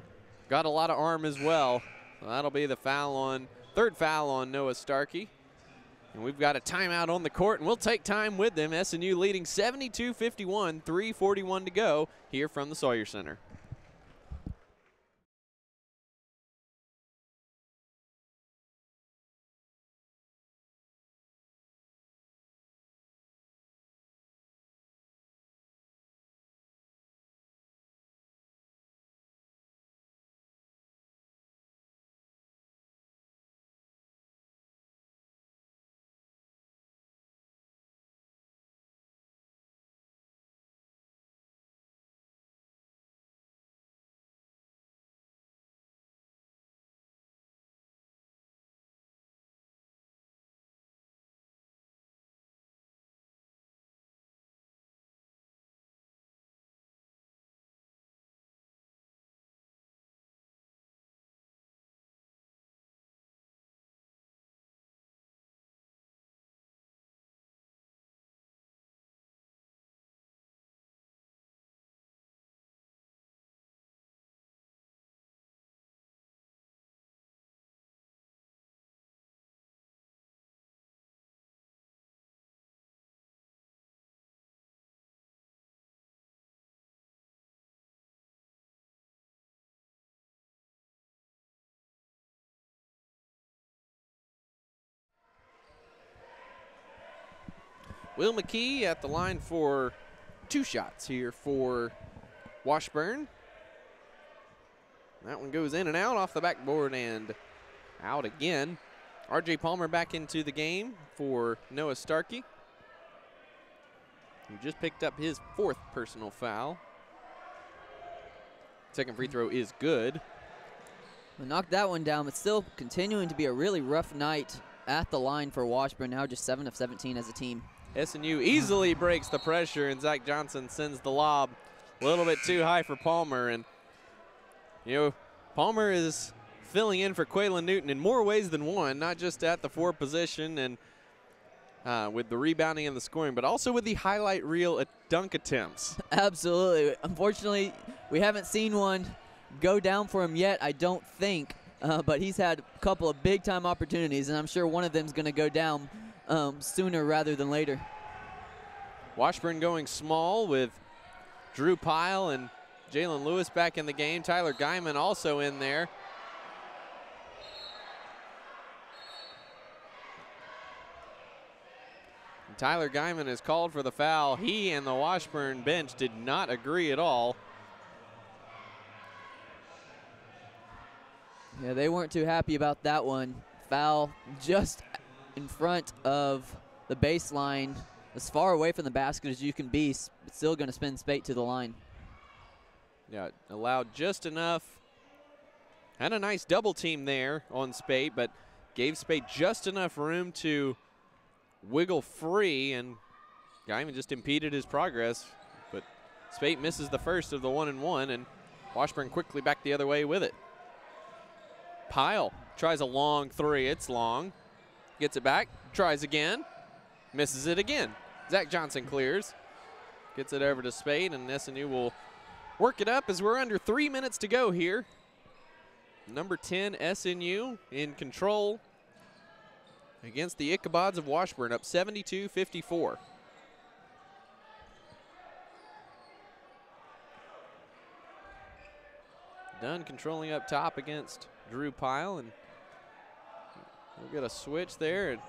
got a lot of arm as well. So that'll be the third foul on Noah Starkey. And we've got a timeout on the court, and we'll take time with them. SNU leading 72-51, 3:41 to go here from the Sawyer Center. Will McKee at the line for 2 shots here for Washburn. That one goes in and out off the backboard and out again. R.J. Palmer back into the game for Noah Starkey, who just picked up his 4th personal foul. Second free throw is good. We knocked that one down, but still continuing to be a really rough night at the line for Washburn. Now just 7 of 17 as a team. SNU easily breaks the pressure, and Zach Johnson sends the lob a little bit too high for Palmer. And, you know, Palmer is filling in for Quaylen Newton in more ways than one, not just at the 4 position and with the rebounding and the scoring, but also with the highlight reel dunk attempts. Absolutely. Unfortunately, we haven't seen one go down for him yet, I don't think, but he's had a couple of big-time opportunities, and I'm sure one of them is going to go down sooner rather than later. Washburn going small with Drew Pyle and Jalen Lewis back in the game. Tyler Guyman also in there. And Tyler Guyman is called for the foul. He and the Washburn bench did not agree at all. Yeah, they weren't too happy about that one. Foul just in front of the baseline, as far away from the basket as you can be, but still going to spin Spate to the line. Yeah, allowed just enough. Had a nice double team there on Spate, but gave Spate just enough room to wiggle free, and Guyman just impeded his progress. But Spate misses the first of the 1-and-1, and Washburn quickly back the other way with it. Pyle tries a long 3. It's long. Gets it back. Tries again. Misses it again. Zach Johnson clears. Gets it over to Spade, and SNU will work it up as we're under 3 minutes to go here. Number 10, SNU in control against the Ichabods of Washburn, up 72-54. Dunn controlling up top against Drew Pyle, and we'll get a switch there. And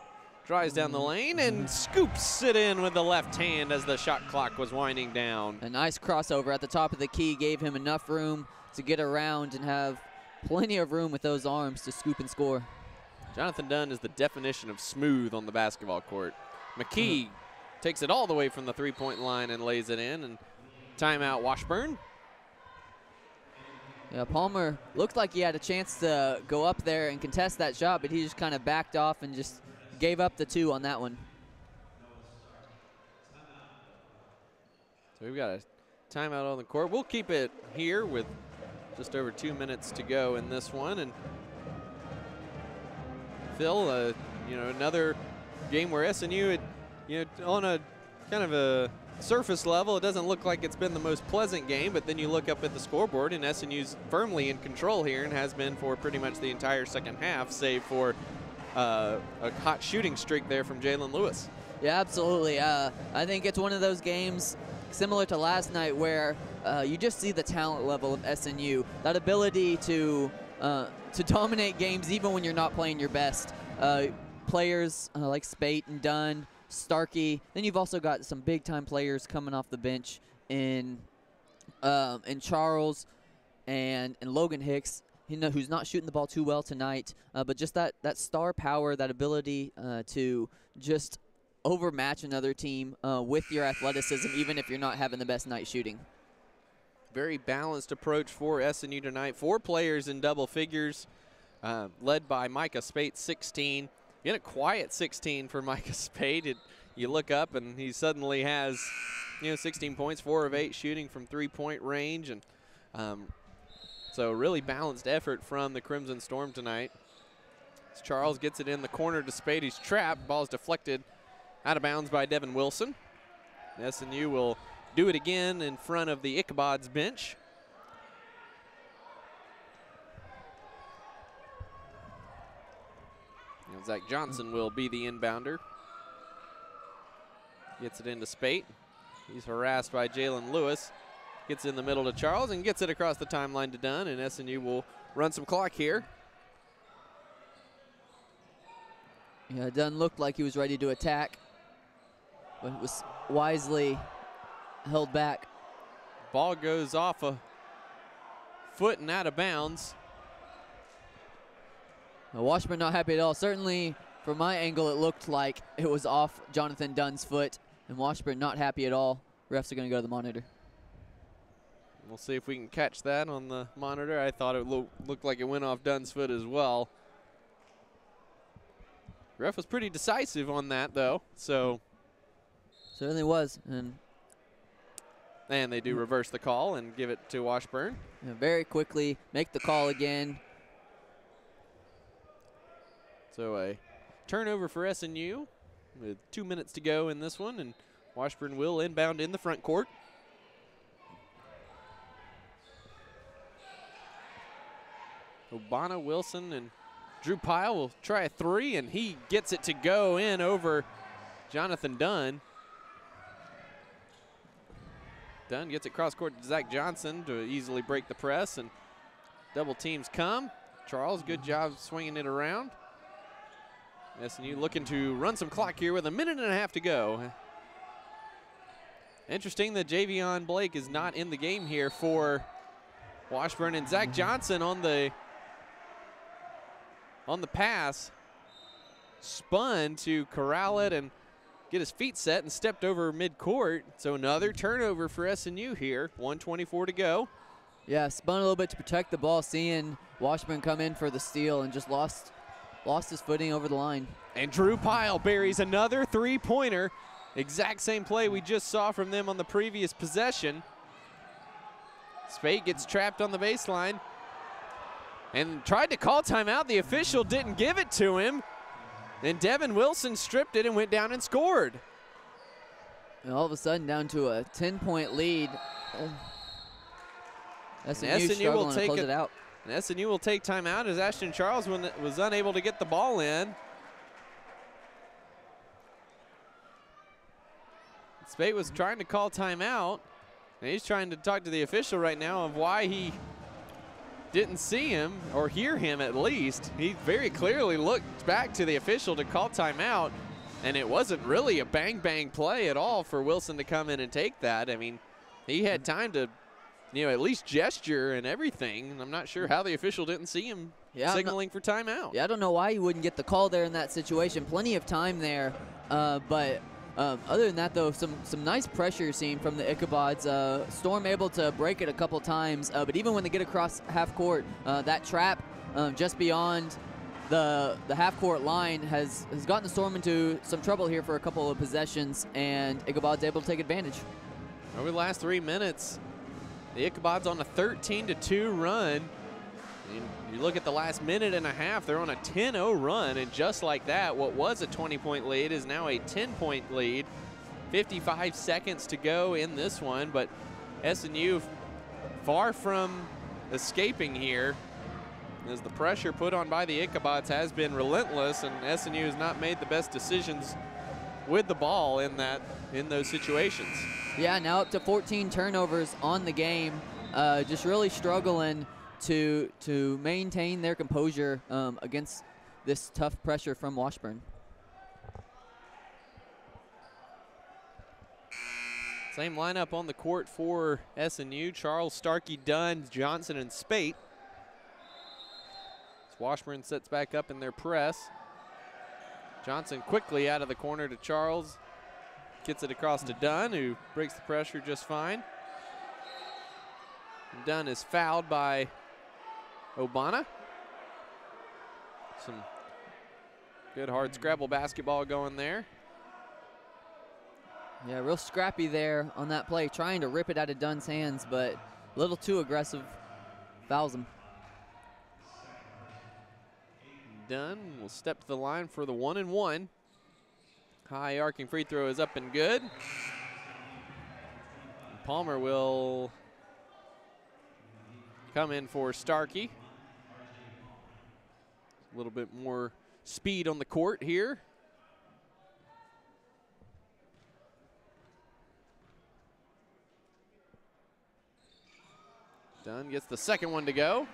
drives down the lane and scoops it in with the left hand as the shot clock was winding down. A nice crossover at the top of the key gave him enough room to get around and have plenty of room with those arms to scoop and score. Jonathan Dunn is the definition of smooth on the basketball court. McKee takes it all the way from the three-point line and lays it in, and timeout Washburn. Yeah, Palmer looked like he had a chance to go up there and contest that shot, but he just kind of backed off and just gave up the 2 on that one. So we've got a timeout on the court. We'll keep it here with just over 2 minutes to go in this one. And Phil, you know, another game where SNU had, you know, on a kind of a surface level, it doesn't look like it's been the most pleasant game, but then you look up at the scoreboard and SNU's firmly in control here and has been for pretty much the entire second half, save for a hot shooting streak there from Jalen Lewis. Yeah, absolutely. I think it's one of those games similar to last night where you just see the talent level of SNU, that ability to dominate games even when you're not playing your best. Players like Spate and Dunn, Starkey. Then you've also got some big-time players coming off the bench in Charles and Logan Hicks, you know, who's not shooting the ball too well tonight. But just that star power, that ability to just overmatch another team with your athleticism, even if you're not having the best night shooting. Very balanced approach for SNU tonight. 4 players in double figures, led by Micah Spate, 16. In a quiet 16 for Micah Spade. You look up and he suddenly has, you know, 16 points, 4 of 8 shooting from three-point range, and so really balanced effort from the Crimson Storm tonight. As Charles gets it in the corner to Spade, he's trapped. Ball's deflected out of bounds by Devin Wilson. SNU will do it again in front of the Ichabod's bench. Zach Johnson will be the inbounder. Gets it into Spate. He's harassed by Jalen Lewis. Gets in the middle to Charles and gets it across the timeline to Dunn, and SNU will run some clock here. Yeah, Dunn looked like he was ready to attack. but it was wisely held back. Ball goes off a foot and out of bounds. Now, Washburn not happy at all. Certainly, from my angle, it looked like it was off Jonathan Dunn's foot, and Washburn not happy at all. Refs are going to go to the monitor. We'll see if we can catch that on the monitor. I thought it looked like it went off Dunn's foot as well. Ref was pretty decisive on that, though. So certainly was, and they do reverse the call and give it to Washburn. Very quickly make the call again. So a turnover for SNU with 2 minutes to go in this one, and Washburn will inbound in the front court. Obana, Wilson, and Drew Pyle will try a three, and he gets it to go in over Jonathan Dunn. Dunn gets it cross court to Zach Johnson to easily break the press, and double teams come. Charles, good job swinging it around. SNU looking to run some clock here with 1.5 minutes to go. Interesting that Javion Blake is not in the game here for Washburn, and Zach Johnson on the pass spun to corral it and get his feet set and stepped over midcourt. So another turnover for SNU here. 1:24 to go. Yeah, spun a little bit to protect the ball, seeing Washburn come in for the steal and just lost his footing over the line. And Drew Pyle buries another three-pointer. Exact same play we just saw from them on the previous possession. Spade gets trapped on the baseline and tried to call timeout. The official didn't give it to him. Then Devin Wilson stripped it and went down and scored. And all of a sudden down to a 10-point lead. SNU will take it out. And SNU will take timeout as Ashton Charles was unable to get the ball in. Spate was trying to call timeout, and he's trying to talk to the official right now of why he didn't see him, or hear him at least. He very clearly looked back to the official to call timeout, and it wasn't really a bang-bang play at all for Wilson to come in and take that. I mean, he had time to, at least gesture and everything. I'm not sure how the official didn't see him signaling for timeout. Yeah, I don't know why he wouldn't get the call there in that situation. Plenty of time there, but other than that, though, some nice pressure seen from the Ichabods. Storm able to break it a couple times, but even when they get across half court, that trap just beyond the half court line has gotten the Storm into some trouble here for a couple of possessions, and Ichabod's able to take advantage. Over the last 3 minutes, the Ichabods on a 13-2 run. And you look at the last minute and a half, they're on a 10-0 run, and just like that, what was a 20-point lead is now a 10-point lead. 55 seconds to go in this one, but SNU far from escaping here, as the pressure put on by the Ichabods has been relentless, and SNU has not made the best decisions with the ball in those situations. Yeah, now up to 14 turnovers on the game, just really struggling to maintain their composure against this tough pressure from Washburn. Same lineup on the court for SNU: Charles, Starkey, Dunn, Johnson, and Spate. As Washburn sets back up in their press. Johnson quickly out of the corner to Charles. Gets it across to Dunn, who breaks the pressure just fine. And Dunn is fouled by Obana. Some good hard scrabble basketball going there. Yeah, real scrappy there on that play, trying to rip it out of Dunn's hands, but a little too aggressive. Fouls him. Dunn will step to the line for the 1-and-1. High arcing free throw is up and good. Palmer will come in for Starkey. A little bit more speed on the court here. Dunn gets the second one to go.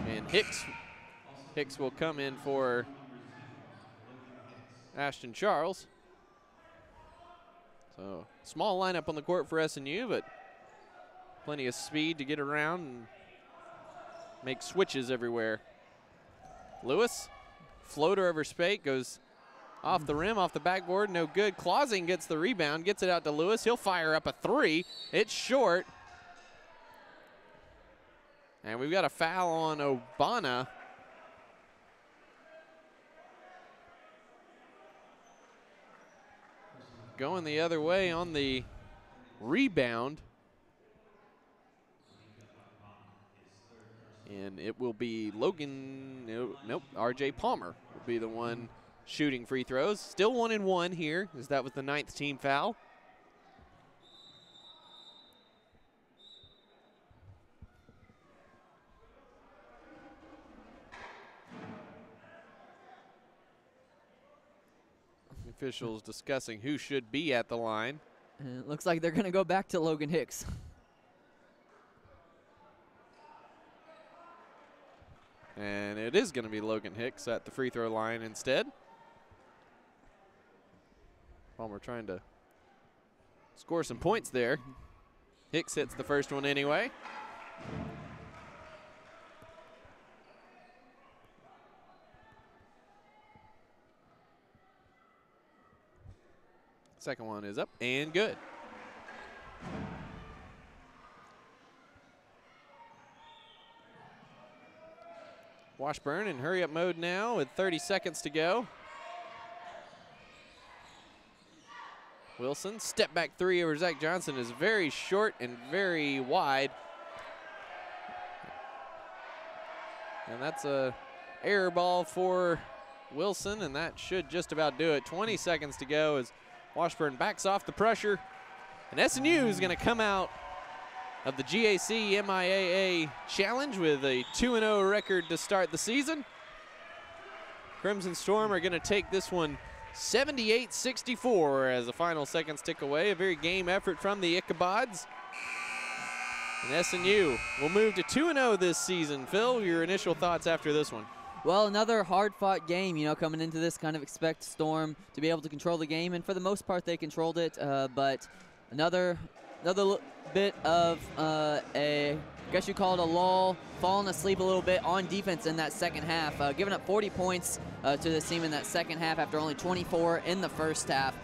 And Hicks will come in for Ashton Charles. So small lineup on the court for SNU, but plenty of speed to get around and make switches everywhere. Lewis, floater over Spate, goes off the rim, off the backboard, no good. Clausing gets the rebound, gets it out to Lewis. He'll fire up a three. It's short. And we've got a foul on Obana. Going the other way on the rebound. And it will be Logan, nope, RJ Palmer will be the one shooting free throws. Still 1-1 here, as that was the 9th team foul. Officials discussing who should be at the line. And it looks like they're going to go back to Logan Hicks. And it is going to be Logan Hicks at the free throw line instead. Palmer trying to score some points there. Hicks hits the first one anyway. Second one is up and good. Washburn in hurry-up mode now with 30 seconds to go. Wilson, step back three over Zach Johnson is very short and very wide. And that's a error ball for Wilson, and that should just about do it. 20 seconds to go as Washburn backs off the pressure. And SNU is going to come out of the GAC MIAA Challenge with a 2-0 record to start the season. Crimson Storm are going to take this one 78-64 as the final seconds tick away. A very game effort from the Ichabods. And SNU will move to 2-0 this season. Phil, your initial thoughts after this one? Well, another hard-fought game, you know, coming into this, kind of expect Storm to be able to control the game, and for the most part they controlled it, but another bit of I guess you call it a lull, falling asleep a little bit on defense in that second half, giving up 40 points to this team in that second half after only 24 in the first half.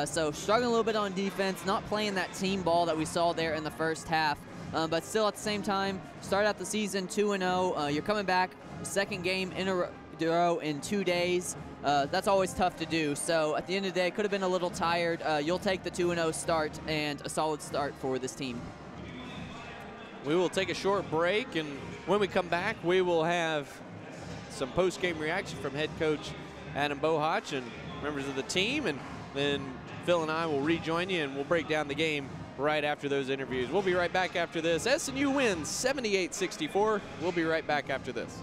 So struggling a little bit on defense, not playing that team ball that we saw there in the first half, but still at the same time, start out the season 2-0. You're coming back, second game in a row in 2 days. That's always tough to do. So at the end of the day, could have been a little tired. You'll take the 2-0 start and a solid start for this team. We will take a short break, and when we come back, we will have some post-game reaction from head coach Adam Bohach and members of the team, and then Phil and I will rejoin you, and we'll break down the game right after those interviews. We'll be right back after this. SNU wins 78-64. We'll be right back after this.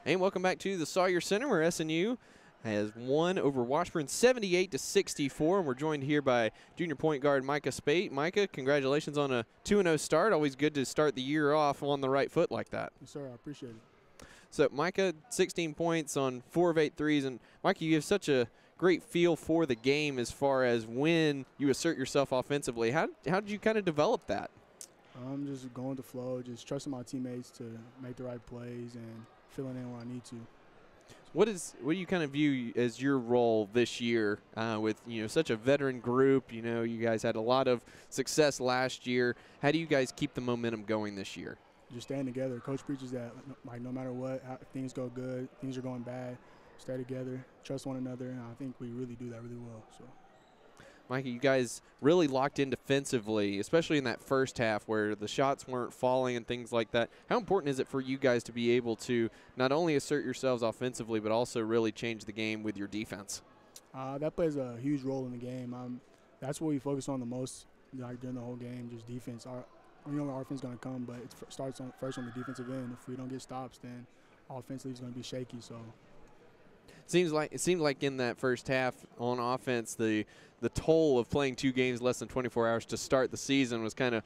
And welcome back to the Sawyer Center, where SNU has won over Washburn 78-64. And we're joined here by junior point guard Micah Spate. Micah, congratulations on a 2-0 start. Always good to start the year off on the right foot like that. Yes, sir. I appreciate it. So, Micah, 16 points on 4 of 8 threes. And, Micah, you have such a great feel for the game as far as when you assert yourself offensively. How did you kind of develop that? I'm just going with the flow, just trusting my teammates to make the right plays and filling in where I need to. What do you kind of view as your role this year with such a veteran group? You guys had a lot of success last year. How do you guys keep the momentum going this year? Just staying together. Coach preaches that no matter what, if things go good, things are going bad, stay together, trust one another, and I think we really do that really well. So. Mikey, you guys really locked in defensively, especially in that first half where the shots weren't falling and things like that. How important is it for you guys to be able to not only assert yourselves offensively but also really change the game with your defense? That plays a huge role in the game. That's what we focus on the most during the whole game, just defense. Our offense is going to come, but it starts first on the defensive end. If we don't get stops, then offensively it's going to be shaky. So. It seemed like in that first half on offense, the toll of playing 2 games less than 24 hours to start the season was kind of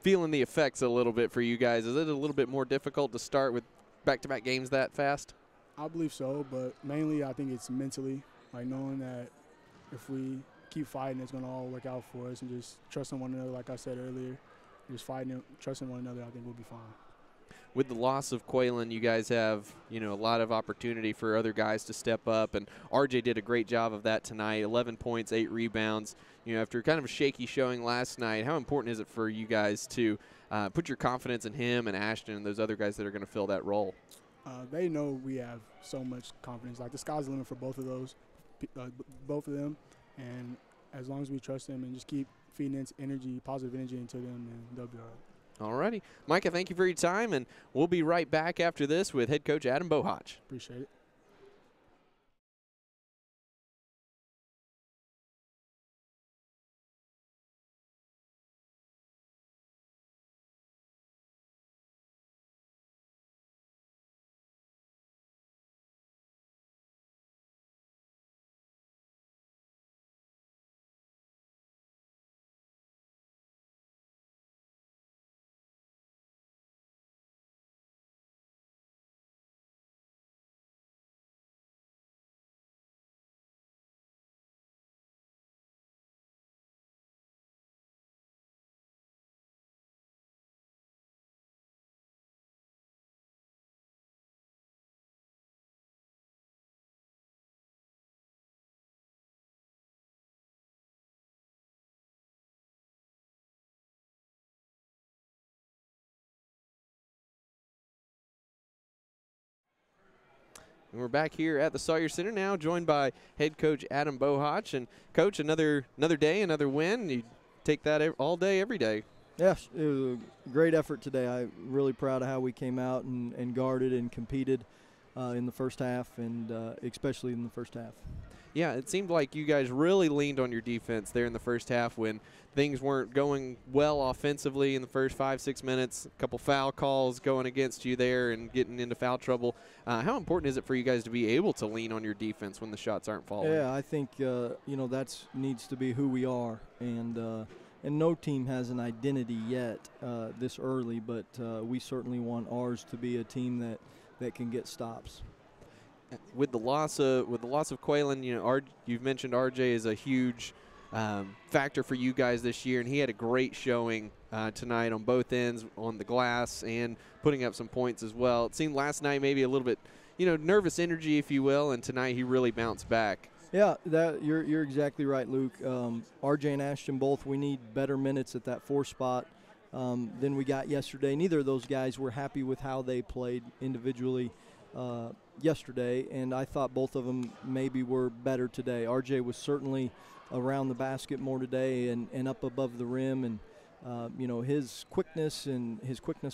feeling the effects a little bit for you guys. Is it a little bit more difficult to start with back-to-back games that fast? I believe so, but mainly I think it's mentally, like knowing that if we keep fighting, it's going to all work out for us, and just trusting one another, like I said earlier, just fighting and trusting one another, I think we'll be fine. With the loss of Quaylen, you guys have, a lot of opportunity for other guys to step up, and RJ did a great job of that tonight. 11 points, 8 rebounds. After kind of a shaky showing last night, how important is it for you guys to put your confidence in him and Ashton and those other guys that are going to fill that role? They know we have so much confidence. Like, the sky's the limit for both of them, and as long as we trust them and just keep feeding positive energy into them, then they'll be all right. All righty. Micah, thank you for your time, and we'll be right back after this with head coach Adam Bohach. Appreciate it. And we're back here at the Sawyer Center now, joined by head coach Adam Bohach. And, Coach, another day, another win. You take that all day, every day. Yes, it was a great effort today. I'm really proud of how we came out and guarded and competed in the first half, and especially in the first half. Yeah, it seemed like you guys really leaned on your defense there in the first half when things weren't going well offensively in the first 5-6 minutes. A couple foul calls going against you there and getting into foul trouble. How important is it for you guys to be able to lean on your defense when the shots aren't falling? Yeah, I think that needs to be who we are, and no team has an identity yet this early, but we certainly want ours to be a team that can get stops. With the loss of Quaylen, you've mentioned RJ is a huge factor for you guys this year, and he had a great showing tonight on both ends, on the glass and putting up some points as well. It seemed last night maybe a little bit, nervous energy, if you will, and tonight he really bounced back. Yeah, you're exactly right, Luke. RJ and Ashton both, we need better minutes at that 4 spot than we got yesterday. Neither of those guys were happy with how they played individually yesterday, and I thought both of them maybe were better today. RJ was certainly around the basket more today and up above the rim, and his quickness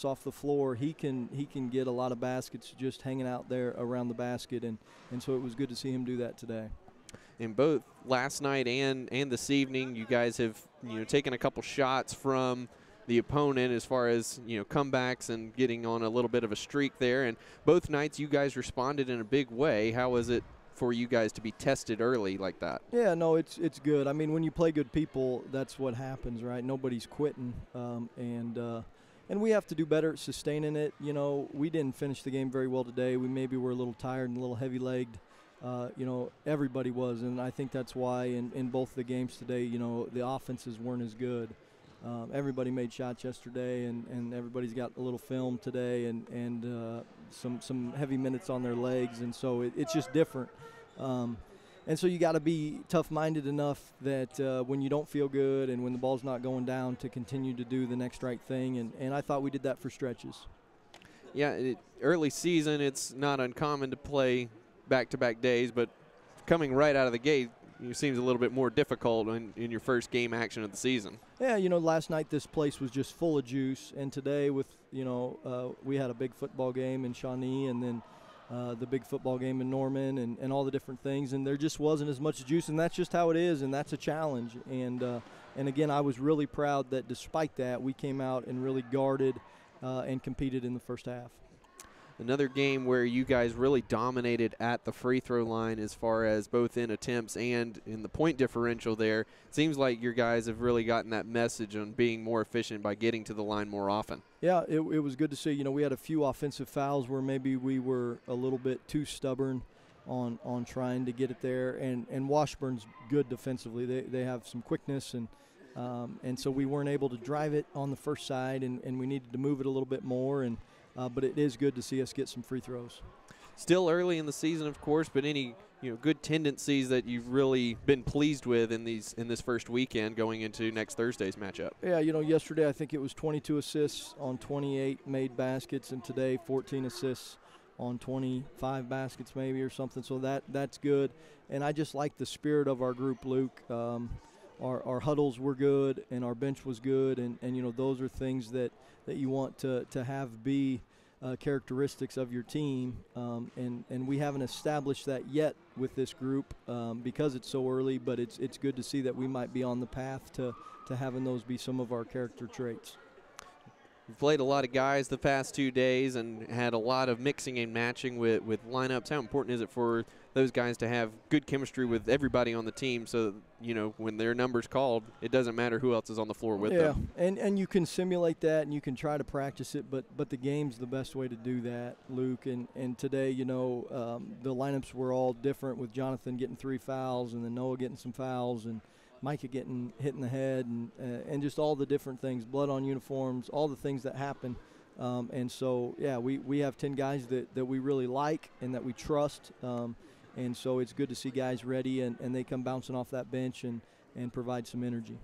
off the floor, he can get a lot of baskets just hanging out there around the basket, and so it was good to see him do that today. In both last night and this evening, you guys have taken a couple shots from the opponent as far as, comebacks and getting on a little bit of a streak there. And both nights you guys responded in a big way. How was it for you guys to be tested early like that? Yeah, no, it's good. I mean, when you play good people, that's what happens, right? Nobody's quitting, and we have to do better at sustaining it. We didn't finish the game very well today. We maybe were a little tired and a little heavy-legged. Everybody was, and I think that's why in both the games today, the offenses weren't as good. Everybody made shots yesterday, and everybody's got a little film today, and some heavy minutes on their legs, and so it's just different. And so you got to be tough-minded enough that when you don't feel good and when the ball's not going down to continue to do the next right thing, and I thought we did that for stretches. Yeah, early season, it's not uncommon to play back-to-back days, but coming right out of the gate, it seems a little bit more difficult in your first game action of the season. Yeah, last night this place was just full of juice, and today with, we had a big football game in Shawnee, and then the big football game in Norman, and all the different things, and there just wasn't as much juice, and that's just how it is, and that's a challenge. And again, I was really proud that despite that, we came out and really guarded and competed in the first half. Another game where you guys really dominated at the free throw line as far as both in attempts and in the point differential there. It seems like your guys have really gotten that message on being more efficient by getting to the line more often. Yeah, it was good to see. We had a few offensive fouls where maybe we were a little bit too stubborn on trying to get it there. And Washburn's good defensively. They have some quickness, and so we weren't able to drive it on the first side, and we needed to move it a little bit more. But it is good to see us get some free throws. Still early in the season, of course, but any good tendencies that you've really been pleased with in this first weekend going into next Thursday's matchup? Yeah, yesterday I think it was 22 assists on 28 made baskets, and today 14 assists on 25 baskets maybe or something. So that's good, and I just like the spirit of our group, Luke. Our huddles were good, and our bench was good, and those are things that you want to have be characteristics of your team, and we haven't established that yet with this group because it's so early, but it's good to see that we might be on the path to having those be some of our character traits. We've played a lot of guys the past 2 days and had a lot of mixing and matching with lineups. How important is it for those guys to have good chemistry with everybody on the team so, when their number's called, it doesn't matter who else is on the floor with them? Yeah, and you can simulate that and you can try to practice it, but the game's the best way to do that, Luke. And today, the lineups were all different with Jonathan getting 3 fouls and then Noah getting some fouls and Micah getting hit in the head and just all the different things, blood on uniforms, all the things that happen. And so, yeah, we have 10 guys that we really like and that we trust. And so it's good to see guys ready and they come bouncing off that bench and provide some energy.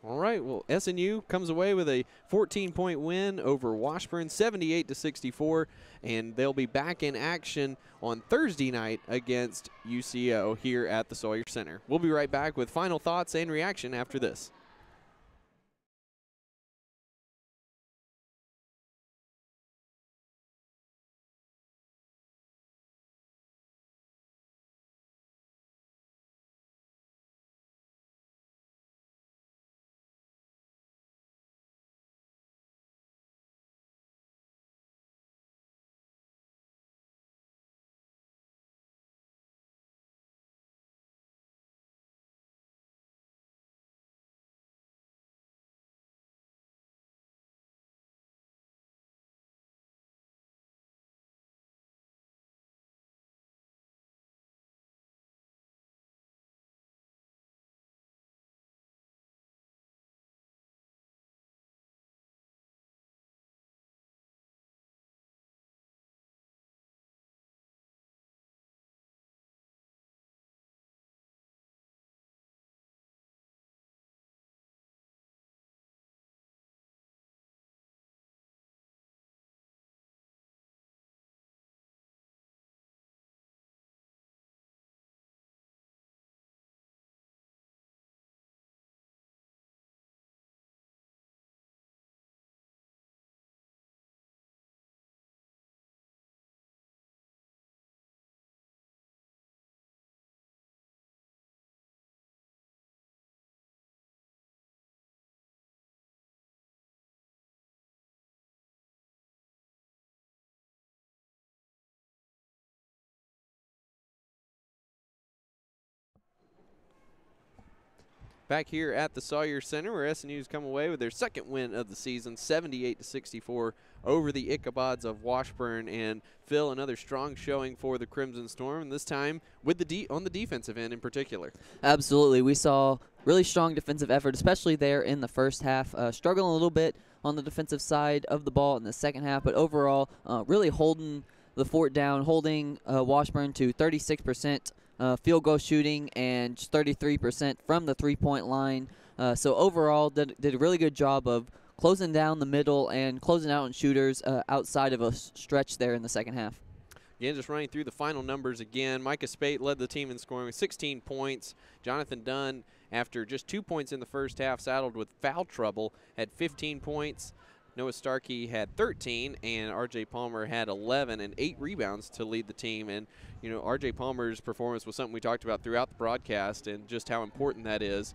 All right, well, SNU comes away with a 14-point win over Washburn, 78-64, and they'll be back in action on Thursday night against UCO here at the Sawyer Center. We'll be right back with final thoughts and reaction after this. back here at the Sawyer Center, where SNU's come away with their second win of the season, 78-64 over the Ichabods of Washburn. And Phil, another strong showing for the Crimson Storm, and this time with on the defensive end in particular. Absolutely. We saw really strong defensive effort, especially there in the first half. Struggling a little bit on the defensive side of the ball in the second half, but overall really holding the fort down, holding Washburn to 36% field goal shooting and 33% from the three-point line. So overall, did a really good job of closing down the middle and closing out on shooters outside of a stretch there in the second half. Again, just running through the final numbers again. Micah Spate led the team in scoring with 16 points. Jonathan Dunn, after just 2 points in the first half, saddled with foul trouble, had 15 points. Noah Starkey had 13, and R.J. Palmer had 11 and 8 rebounds to lead the team. And, you know, R.J. Palmer's performance was something we talked about throughout the broadcast and just how important that is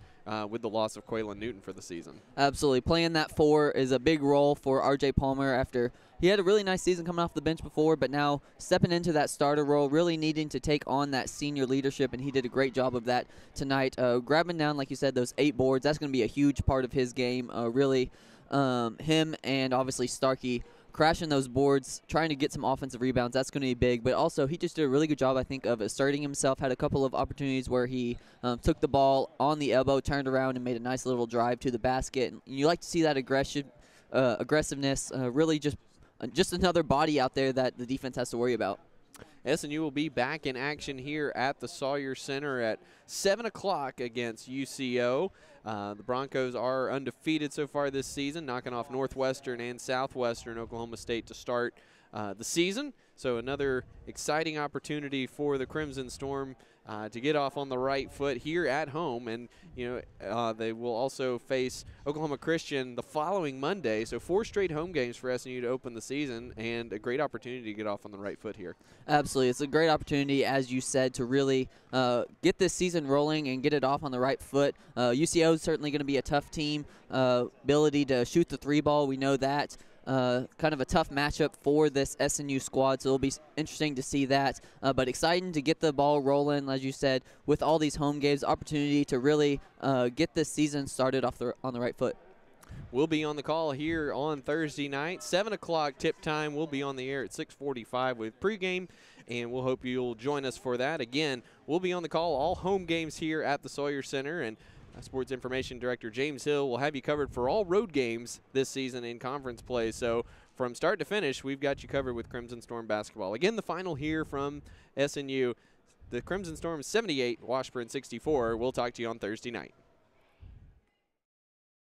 with the loss of Quaylen Newton for the season. Absolutely. Playing that 4 is a big role for R.J. Palmer after he had a really nice season coming off the bench before, but now stepping into that starter role, really needing to take on that senior leadership, and he did a great job of that tonight. Grabbing down, like you said, those 8 boards, that's going to be a huge part of his game, really. Him and obviously Starkey crashing those boards, trying to get some offensive rebounds, that's going to be big. But also, he just did a really good job, I think, of asserting himself. Had a couple of opportunities where he took the ball on the elbow, turned around, and made a nice little drive to the basket. And you like to see that aggressiveness, really just another body out there that the defense has to worry about. SNU will be back in action here at the Sawyer Center at 7 o'clock against UCO. The Broncos are undefeated so far this season, knocking off Northwestern and Southwestern Oklahoma State to start the season. So another exciting opportunity for the Crimson Storm to get off on the right foot here at home. And, you know, they will also face Oklahoma Christian the following Monday. So 4 straight home games for SNU to open the season, and a great opportunity to get off on the right foot here. Absolutely. It's a great opportunity, as you said, to really get this season rolling and get it off on the right foot. UCO is certainly going to be a tough team. Ability to shoot the 3 ball, we know that. Kind of a tough matchup for this SNU squad, so it'll be interesting to see that. But exciting to get the ball rolling, as you said, with all these home games, opportunity to really get this season started on the right foot. We'll be on the call here on Thursday night, 7 o'clock tip time. We'll be on the air at 6:45 with pregame, and we'll hope you'll join us for that. Again, we'll be on the call all home games here at the Sawyer Center, and Sports Information Director James Hill will have you covered for all road games this season in conference play. So from start to finish, we've got you covered with Crimson Storm basketball. Again, the final here from SNU. The Crimson Storm 78, Washburn 64. We'll talk to you on Thursday night.